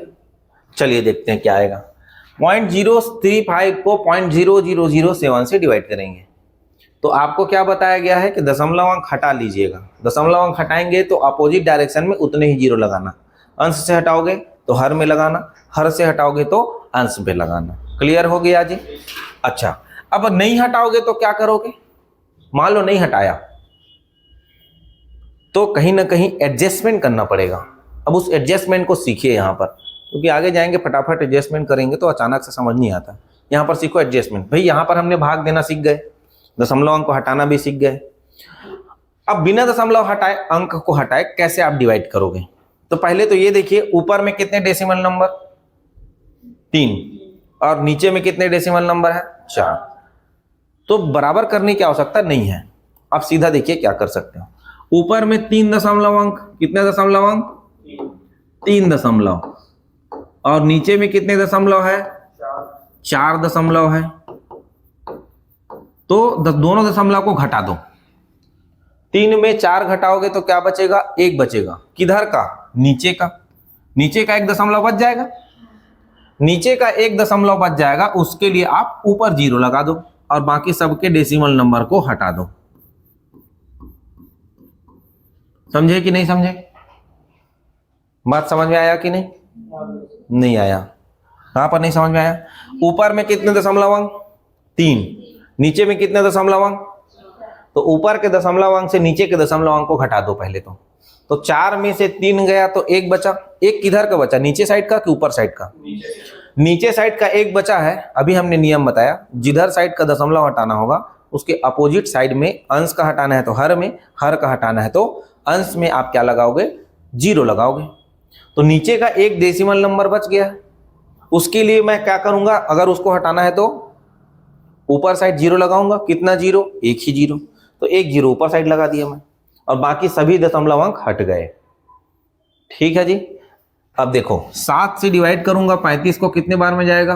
चलिए देखते हैं क्या आएगा। 0.035 को 0.0007 से डिवाइड करेंगे तो आपको क्या बताया गया है कि दशमलव अंक हटा लीजिएगा। दशमलव अंक हटाएंगे तो अपोजिट डायरेक्शन में उतने ही जीरो लगाना, अंश से हटाओगे तो हर में लगाना, हर से हटाओगे तो अंश पे लगाना। क्लियर हो गया जी। अच्छा, अब नहीं हटाओगे तो क्या करोगे, मान लो नहीं हटाया तो कहीं ना कहीं एडजस्टमेंट करना पड़ेगा। अब उस एडजस्टमेंट को सीखिए यहाँ पर, क्योंकि आगे जाएंगे फटाफट एडजस्टमेंट करेंगे तो अचानक से समझ नहीं आता। यहाँ पर सीखो एडजस्टमेंट। भाई यहाँ पर हमने भाग देना सीख गए, दशमलव अंक को हटाना भी सीख गए। अब बिना दशमलव हटाए अंक को हटाए कैसे आप डिवाइड करोगे, तो पहले तो ये देखिए ऊपर में कितने डेसिमल नंबर, 3, और नीचे में कितने डेसिमल नंबर है, 4। तो बराबर करने की आवश्यकता नहीं है। आप सीधा देखिए क्या कर सकते हो। ऊपर में 3 दशमलव अंक, कितने दशमलव अंक, 3 दशमलव, और नीचे में कितने दशमलव है, 4 दशमलव है। तो दोनों दशमलव को घटा दो, 3 में 4 घटाओगे तो क्या बचेगा, 1 बचेगा। किधर का, नीचे का। नीचे का 1 दशमलव बच जाएगा, नीचे का 1 दशमलव बच जाएगा। उसके लिए आप ऊपर 0 लगा दो और बाकी सबके डेसिमल नंबर को हटा दो। समझे कि नहीं समझे, बात समझ में आया कि नहीं, नहीं आया, कहां पर नहीं समझ में आया। ऊपर में कितने दशमलव अंक, 3, नीचे में कितने दशमलव अंक, तो ऊपर के दशमलव अंक से नीचे के दशमलव अंक को घटा दो पहले तो 4 में से 3 गया तो 1 बचा। 1 किधर का बचा, नीचे साइड का कि ऊपर साइड का, नीचे साइड का 1 बचा है। अभी हमने नियम बताया, जिधर साइड का दशमलव हटाना होगा उसके अपोजिट साइड में अंश का हटाना है तो हर में, हर का हटाना है तो अंश में आप क्या लगाओगे, 0 लगाओगे। तो नीचे का 1 डेसिमल नंबर बच गया। उसके लिए मैं क्या करूंगा, अगर उसको हटाना है तो ऊपर साइड 0 लगाऊंगा। कितना 0, 1 ही 0, तो 1 0 ऊपर साइड लगा दिया मैं और बाकी सभी दशमलव अंक हट गए। ठीक है जी। अब देखो 7 से डिवाइड करूंगा 35 को, कितने बार में जाएगा,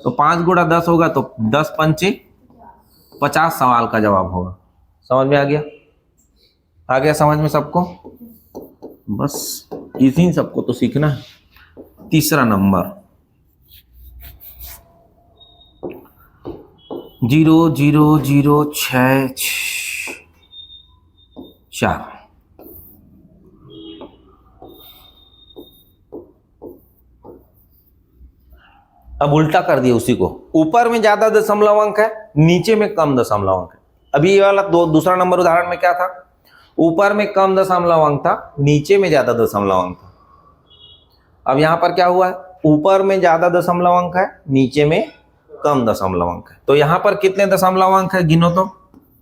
तो 5 गुणा 10 होगा तो 10 पंचे 50 सवाल का जवाब होगा। समझ में आ गया, आ गया समझ में सबको। बस इसी सबको तो सीखना है। तीसरा नंबर 00064। अब उल्टा कर दिए उसी को, ऊपर में ज्यादा दशमलव अंक है, नीचे में कम दशमलव अंक है। अभी ये वाला दूसरा नंबर उदाहरण में क्या था, ऊपर में कम दशमलव अंक था, नीचे में ज्यादा दशमलव अंक था। अब यहां पर क्या हुआ है, ऊपर में ज्यादा दशमलव अंक है, नीचे में कम दशमलव अंक है। तो यहां पर कितने दशमलव अंक है, गिनो तो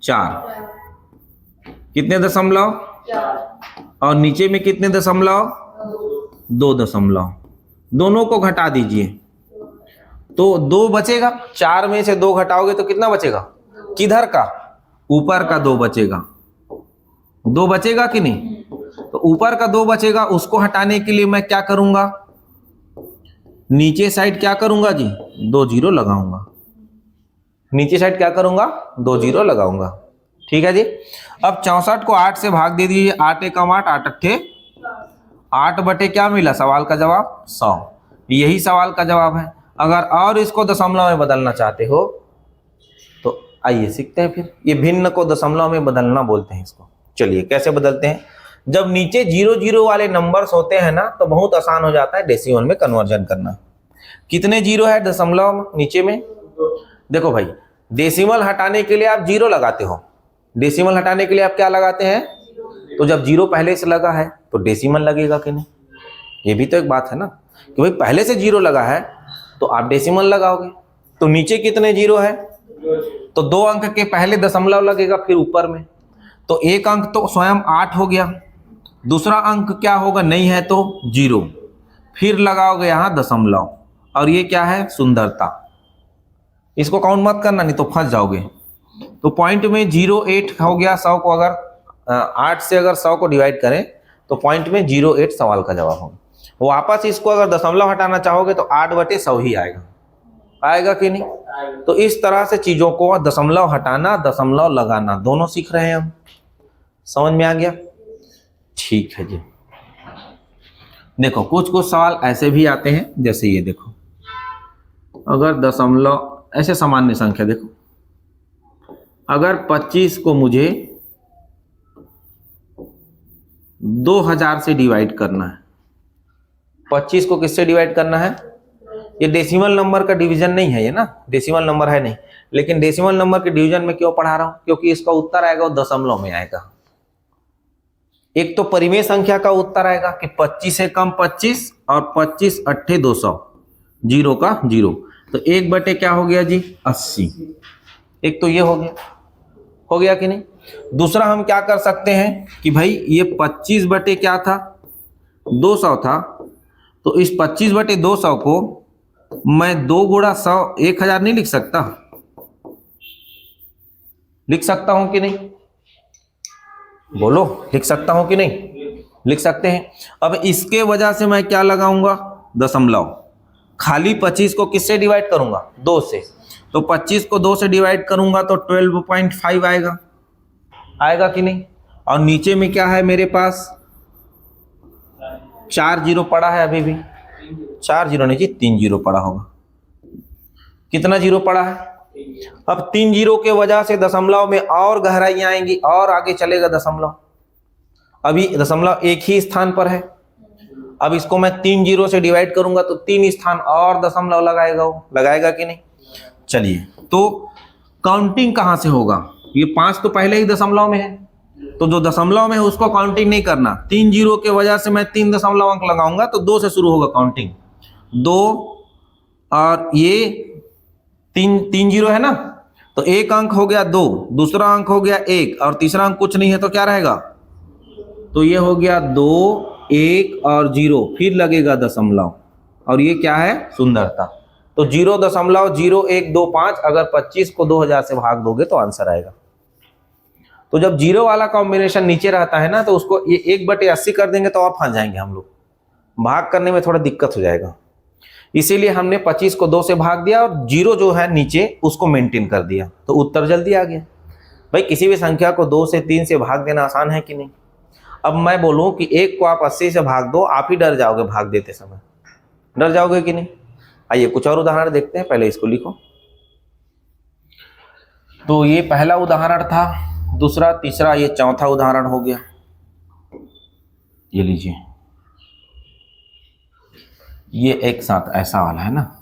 4। कितने दशमलव, और नीचे में कितने दशमलव, 2 दशमलव। दोनों को घटा दीजिए तो 2 बचेगा। 4 में से 2 घटाओगे तो कितना बचेगा, किधर का, ऊपर का 2 बचेगा। 2 बचेगा कि नहीं, तो ऊपर का 2 बचेगा, उसको हटाने के लिए मैं क्या करूंगा, नीचे साइड क्या करूंगा जी, 2 0 लगाऊंगा। नीचे साइड क्या करूंगा, 2 0 लगाऊंगा। ठीक है जी। अब 64 को 8 से भाग दे दीजिए, 8 एकम 8, 8 अट्ठे 8 बटे क्या मिला, सवाल का जवाब 100। यही सवाल का जवाब है। अगर और इसको दशमलव में बदलना चाहते हो तो आइए सीखते हैं फिर। ये भिन्न को दशमलव में बदलना बोलते हैं इसको। चलिए कैसे बदलते हैं, जब नीचे 0 0 वाले नंबर्स होते हैं ना तो बहुत आसान हो जाता है डेसिमल में कन्वर्जन करना। कितने 0 है दशमलव नीचे में, देखो भाई डेसिमल हटाने के लिए आप 0 लगाते हो, डेसिमल हटाने के लिए आप क्या लगाते हैं, तो जब 0 पहले से लगा है तो डेसिमल लगेगा कि नहीं, ये भी तो एक बात है ना कि भाई पहले से 0 लगा है तो आप डेसिमल लगाओगे। तो नीचे कितने 0 है, तो 2 अंक के पहले दशमलव लगेगा, फिर ऊपर में तो 1 अंक तो स्वयं 8 हो गया, दूसरा अंक क्या होगा, नहीं है तो 0, फिर लगाओगे यहां दशमलव, और ये क्या है, सुंदरता। इसको काउंट मत करना नहीं तो फंस जाओगे। तो पॉइंट में 08 हो गया, 100 को अगर 8 से अगर 100 को डिवाइड करें तो पॉइंट में 08 सवाल का जवाब होगा। वापस इसको अगर दशमलव हटाना चाहोगे तो 8/100 ही आएगा, आएगा कि नहीं। तो इस तरह से चीजों को दशमलव हटाना, दशमलव लगाना दोनों सीख रहे हैं हम। समझ में आ गया, ठीक है जी। देखो कुछ कुछ सवाल ऐसे भी आते हैं, जैसे ये देखो, अगर दशमलव ऐसे सामान्य संख्या देखो, अगर 25 को मुझे 2000 से डिवाइड करना है, 25 को किससे डिवाइड करना है, ये डेसिमल नंबर का डिवीजन नहीं है, ये ना डेसिमल नंबर है नहीं, लेकिन डेसिमल नंबर के डिवीजन में क्यों पढ़ा रहा हूं, क्योंकि इसका उत्तर आएगा वो दशमलव में आएगा। एक तो परिमेय संख्या का उत्तर आएगा कि 25 से कम 25 और 25 अट्ठे 200, 0 का 0, तो 1/, क्या हो गया जी, 80। एक तो ये हो गया कि नहीं। दूसरा हम क्या कर सकते हैं कि भाई ये 25/, क्या था, 200 था, तो इस 25/200 को मैं 2 गुणा 100 1000 नहीं लिख सकता, लिख सकता हूं कि नहीं, बोलो लिख सकता हूं कि नहीं, लिख सकते हैं। अब इसके वजह से मैं क्या लगाऊंगा, दशमलव। खाली 25 को किससे डिवाइड करूंगा, 2 से, तो 25 को 2 से डिवाइड करूंगा तो 12.5 आएगा, आएगा कि नहीं। और नीचे में क्या है मेरे पास, 4 0 पड़ा है, अभी भी 4 0 नहीं जी 3 0 पड़ा होगा। कितना 0 पड़ा है, अब 3 0 के वजह से दशमलव में और गहराइयां आएंगी और आगे चलेगा दशमलव। अभी दशमलव एक ही स्थान पर है, अब इसको मैं 3 0 से डिवाइड करूंगा तो 3 स्थान और दशमलव लगाएगा, वो लगाएगा कि नहीं। चलिए तो काउंटिंग कहां से होगा, ये 5 तो पहले ही दशमलव में है, तो जो दशमलव में है उसको काउंटिंग नहीं करना। 3 0 के वजह से मैं 3 दशमलव अंक लगाऊंगा तो 2 से शुरू होगा काउंटिंग, 2 और ये 3 0 है ना, तो एक अंक हो गया 2, दूसरा अंक हो गया 1 और तीसरा अंक कुछ नहीं है तो क्या रहेगा, तो ये हो गया 2 1 और 0, फिर लगेगा दशमलव, और ये क्या है, सुंदरता। तो 0.0125 अगर 25 को 2000 से भाग दोगे तो आंसर आएगा। तो जब 0 वाला कॉम्बिनेशन नीचे रहता है ना तो उसको ये 1/80 कर देंगे तो और फंस जाएंगे हम लोग, भाग करने में थोड़ा दिक्कत हो जाएगा। इसीलिए हमने 25 को 2 से भाग दिया और 0 जो है नीचे उसको मेंटेन कर दिया, तो उत्तर जल्दी आ गया। भाई किसी भी संख्या को 2 से 3 से भाग देना आसान है कि नहीं। अब मैं बोलूं कि 1 को आप 80 से भाग दो, आप ही डर जाओगे भाग देते समय, डर जाओगे कि नहीं। आइए कुछ और उदाहरण देखते हैं, पहले इसको लिखो। तो ये पहला उदाहरण था, दूसरा, तीसरा, ये चौथा उदाहरण हो गया। ये लीजिए, ये एक साथ ऐसा वाला है ना,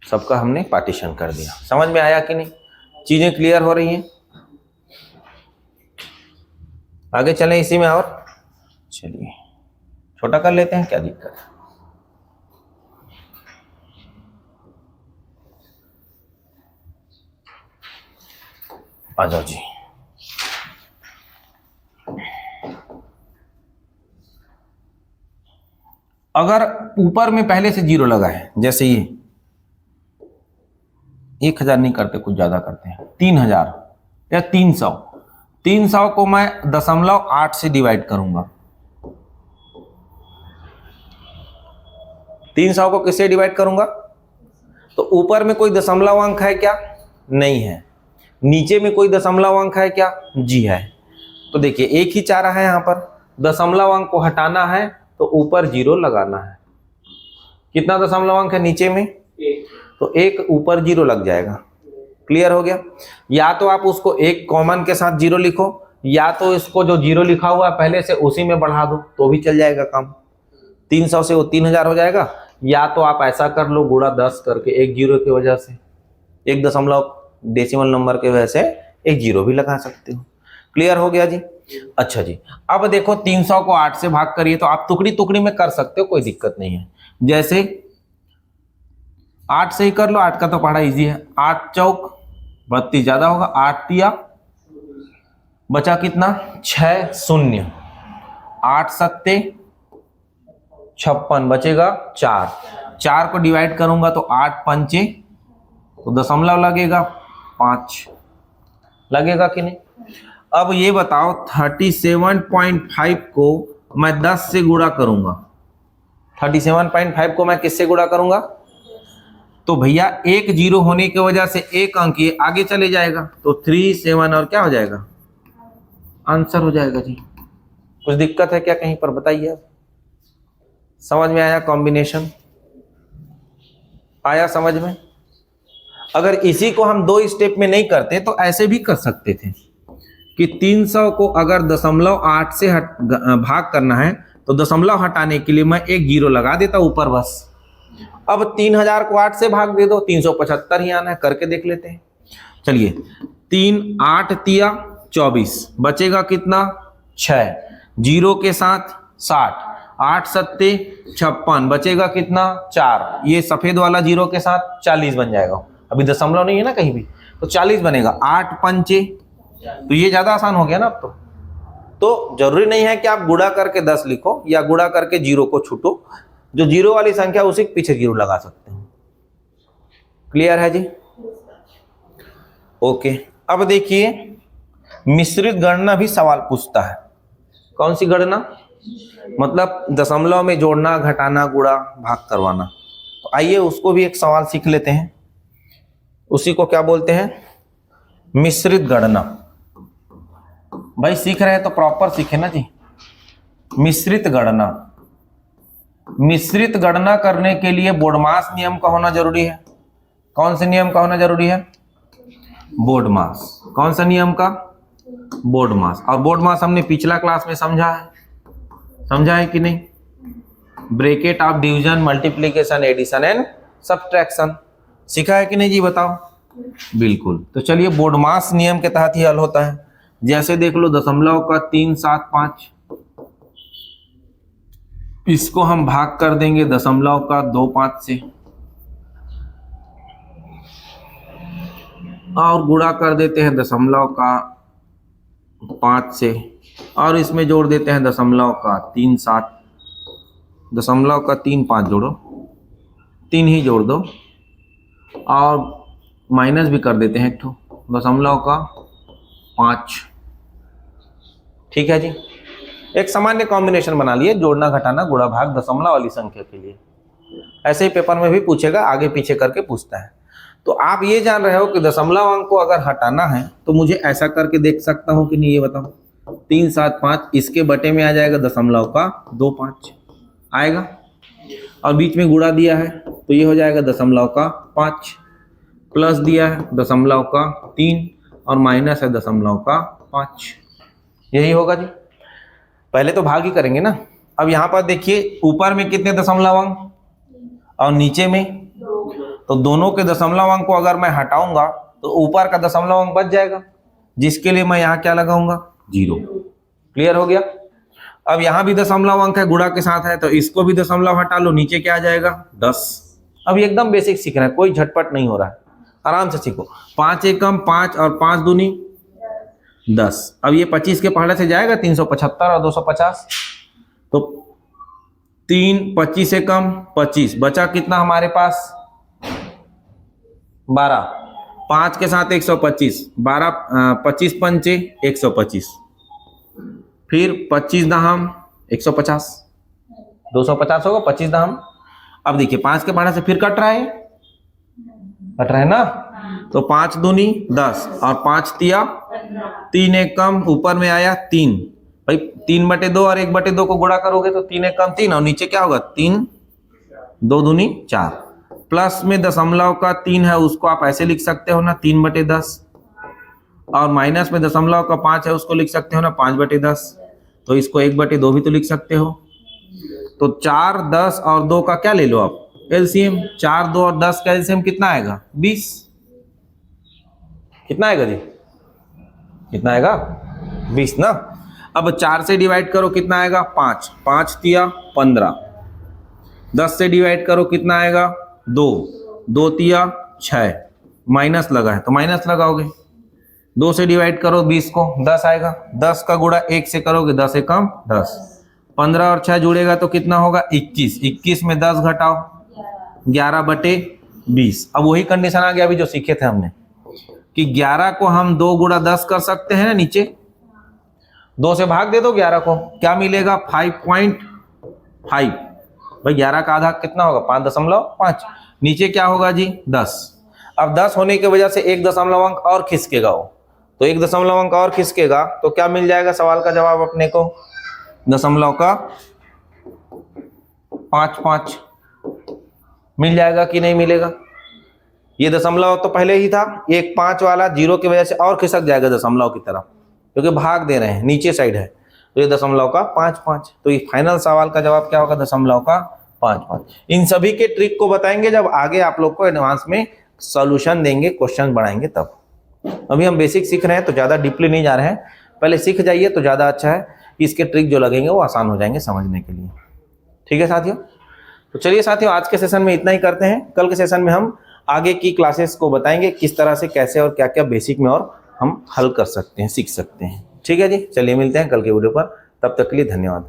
सबका हमने पार्टीशन कर दिया। समझ में आया कि नहीं? चीजें क्लियर हो रही हैं? आगे चलें इसी में, और चलिए छोटा कर लेते हैं, क्या दिक्कत है। आ जाओ जी। अगर ऊपर में पहले से जीरो लगा है, जैसे ये 1000 नहीं करते, कुछ ज्यादा करते हैं, 3000 या 300, 300 को मैं 0.8 से डिवाइड करूंगा। 300 को किससे डिवाइड करूंगा? तो ऊपर में कोई दशमलव अंक है क्या? नहीं है। नीचे में कोई दशमलव अंक है क्या? जी है। तो देखिए एक ही चारा है, यहाँ पर दशमलव अंक को हटाना है तो ऊपर जीरो लगाना है। कितना दशमलव अंक है नीचे में? तो एक ऊपर जीरो लग जाएगा। क्लियर हो गया? या तो आप उसको एक कॉमन के साथ जीरो लिखो, या तो इसको जो जीरो लिखा हुआ है पहले से उसी में बढ़ा दो तो भी चल जाएगा काम। 300 से वो 3000 हो जाएगा। या तो आप ऐसा कर लो, गुणा 10 करके, एक जीरो की वजह से, एक दशमलव डेसिमल नंबर के वजह से एक जीरो भी लगा सकते हो। क्लियर हो गया जी? अच्छा जी, अब देखो 300 को 8 से भाग करिए, तो आप टुकड़ी टुकड़ी में कर सकते हो, कोई दिक्कत नहीं है। जैसे 8 से ही कर लो, 8 का तो पढ़ा इजी है। 8 चौक 32 ज्यादा होगा, 8 तिया बचा कितना? 6 शून्य, 8 सत्ते 56, बचेगा 4। 4 को डिवाइड करूंगा तो 8 पंचे, तो दशमलव लगेगा 5, लगेगा कि नहीं? अब ये बताओ 37.5 को मैं 10 से गुणा करूंगा। 37.5 को मैं किससे गुणा करूंगा? तो भैया एक जीरो होने की वजह से एक अंक ये आगे चले जाएगा, तो 37 और क्या हो जाएगा? आंसर हो जाएगा जी। कुछ दिक्कत है क्या कहीं पर? बताइए। समझ में आया? कॉम्बिनेशन आया समझ में? अगर इसी को हम 2 स्टेप में नहीं करते तो ऐसे भी कर सकते थे कि 300 को अगर 0.8 से भाग करना है तो दशमलव हटाने के लिए मैं एक जीरो लगा देता ऊपर बस। अब 3000 को 8 से भाग दे दो, 375 ही आना है, करके देख लेते हैं। चलिए 3 8 तिया 24, बचेगा कितना? 6, जीरो के साथ 60, 8 सत्ते 56, बचेगा कितना? 4। ये सफेद वाला जीरो के साथ 40 बन जाएगा, अभी दशमलव नहीं है ना कहीं भी, तो 40 बनेगा। 8 पंचे, तो ये ज्यादा आसान हो गया ना अब तो जरूरी नहीं है कि आप गुणा करके 10 लिखो या गुणा करके जीरो को छूटो, जो जीरो वाली संख्या उसी के पीछे जीरो लगा सकते हो। क्लियर है जी? ओके। अब देखिए मिश्रित गणना भी सवाल पूछता है। कौन सी गणना? मतलब दशमलव में जोड़ना, घटाना, गुणा, भाग करवाना। तो आइए उसको भी एक सवाल सीख लेते हैं। उसी को क्या बोलते हैं? मिश्रित गणना। भाई सीख रहे हैं तो प्रॉपर सीखे ना जी। मिश्रित गणना, मिश्रित गणना करने के लिए बोडमास नियम का होना जरूरी है। कौन से नियम का होना जरूरी है? बोडमास। कौन सा नियम का? बोडमास। और बोडमास हमने पिछला क्लास में समझा है कि नहीं? Bracket of division, multiplication, addition and subtraction सीखा है कि नहीं जी? बताओ। बिल्कुल। तो चलिए बोडमास नियम के तहत ही हल होता है। जैसे देख लो दशमलव का 375, इसको हम भाग कर देंगे दशमलव का 25 से, और गुणा कर देते हैं दशमलव का 5 से, और इसमें जोड़ देते हैं दशमलव का 37, दशमलव का 3 5 जोड़ो, 3 ही जोड़ दो, और माइनस भी कर देते हैं एक ठो, दशमलव का 5। ठीक है जी। एक सामान्य कॉम्बिनेशन बना लिए, जोड़ना, घटाना, गुणा, भाग दशमलव वाली संख्या के लिए। ऐसे ही पेपर में भी पूछेगा, आगे पीछे करके पूछता है। तो आप ये जान रहे हो कि दशमलव अंक को अगर हटाना है तो मुझे ऐसा करके देख सकता हूं कि नहीं, ये बताओ। 375 इसके बटे में आ जाएगा दशमलव का 25 आएगा, और बीच में गुणा दिया है तो ये हो जाएगा दशमलव का 5। प्लस दिया है दशमलव का 3 और माइनस है दशमलव का 5। यही होगा जी। पहले तो भाग ही करेंगे ना। अब यहाँ पर देखिए ऊपर में कितने दशमलव अंक और नीचे में, तो दोनों के दशमलव अंक को अगर मैं हटाऊंगा तो ऊपर का दशमलव अंक बच जाएगा, जिसके लिए मैं यहाँ क्या लगाऊंगा 0। क्लियर हो गया। अब यहाँ भी दशमलव अंक है, गुणा के साथ है, तो इसको भी दशमलव हटा लो, नीचे क्या आ जाएगा 10। अब ये एकदम बेसिक सीख रहे हैं, कोई झटपट नहीं हो रहा है, आराम से सीखो। 5 एकम 5 और 5 दूनी 10। अब ये 25 के पहाड़े से जाएगा 375 और 250, तो 3 25 एकम 25, बचा कितना हमारे पास 12। 5 के साथ 125, 12 25 पंचे 125, फिर 25 दहम 150, 250 होगा 25 दहम। अब देखिए 5 के पहाड़े से फिर कट रहा है ना, तो 5 दूनी 10 और 5 तिया 3 एकम, ऊपर में आया 3, भाई 3/2 और 1/2 को गुणा करोगे तो 3 एकम 3 और नीचे क्या होगा 3 2 दूनी 4। प्लस में दशमलव का 3 है, उसको आप ऐसे लिख सकते हो ना 3/10, और माइनस में दशमलव का 5 है, उसको लिख सकते हो ना 5/10, तो इसको 1/2 भी तो लिख सकते हो। तो 4 10 और 2 का क्या ले लो आप एलसीएम, 4 2 और 10 का एलसीएम कितना आएगा 20। कितना आएगा जी, कितना आएगा 20 ना। अब 4 से डिवाइड करो कितना आएगा 5, 5 तिया 15। 10 से डिवाइड करो कितना आएगा 2, 2 तिया 6, माइनस लगा है तो माइनस लगाओगे। 2 से डिवाइड करो 20 को 10 आएगा, 10 का गुणा 1 से करोगे 10 एकम 10, 15 और 6 जुड़ेगा तो कितना होगा 21, 21 में 10 घटाओ 11/20। अब वही कंडीशन आ गया अभी जो सीखे थे हमने कि 11 को हम 2 गुणा 10 कर सकते हैं ना, नीचे 2 से भाग दे दो 11 को, क्या मिलेगा 5.5। भाई 11 का आधा कितना होगा 5.5, नीचे क्या होगा जी 10। अब 10 होने की वजह से 1 दशमलव अंक और खिसकेगा वो, तो 1 दशमलव अंक और खिसकेगा तो क्या मिल जाएगा सवाल का जवाब अपने को दशमलव का 5.5 मिल जाएगा कि नहीं मिलेगा। ये दशमलव तो पहले ही था, एक 5 वाला 0 की वजह से और खिसक जाएगा दशमलव की तरफ, क्योंकि भाग दे रहे हैं नीचे साइड है, तो ये दशमलव का 5.5। तो ये फाइनल सवाल का जवाब क्या होगा दशमलव का 5.5। इन सभी के ट्रिक को बताएंगे जब आगे आप लोग को एडवांस में सॉल्यूशन देंगे, क्वेश्चन बढ़ाएंगे तब। अभी हम बेसिक सीख रहे हैं तो ज़्यादा डीपली नहीं जा रहे हैं, पहले सीख जाइए तो ज़्यादा अच्छा है, इसके ट्रिक जो लगेंगे वो आसान हो जाएंगे समझने के लिए। ठीक है साथियों, तो चलिए साथियों आज के सेशन में इतना ही करते हैं। कल के सेशन में हम आगे की क्लासेस को बताएंगे किस तरह से कैसे और क्या क्या बेसिक में और हम हल कर सकते हैं, सीख सकते हैं। ठीक है जी, चलिए मिलते हैं कल के वीडियो पर, तब तक के लिए धन्यवाद।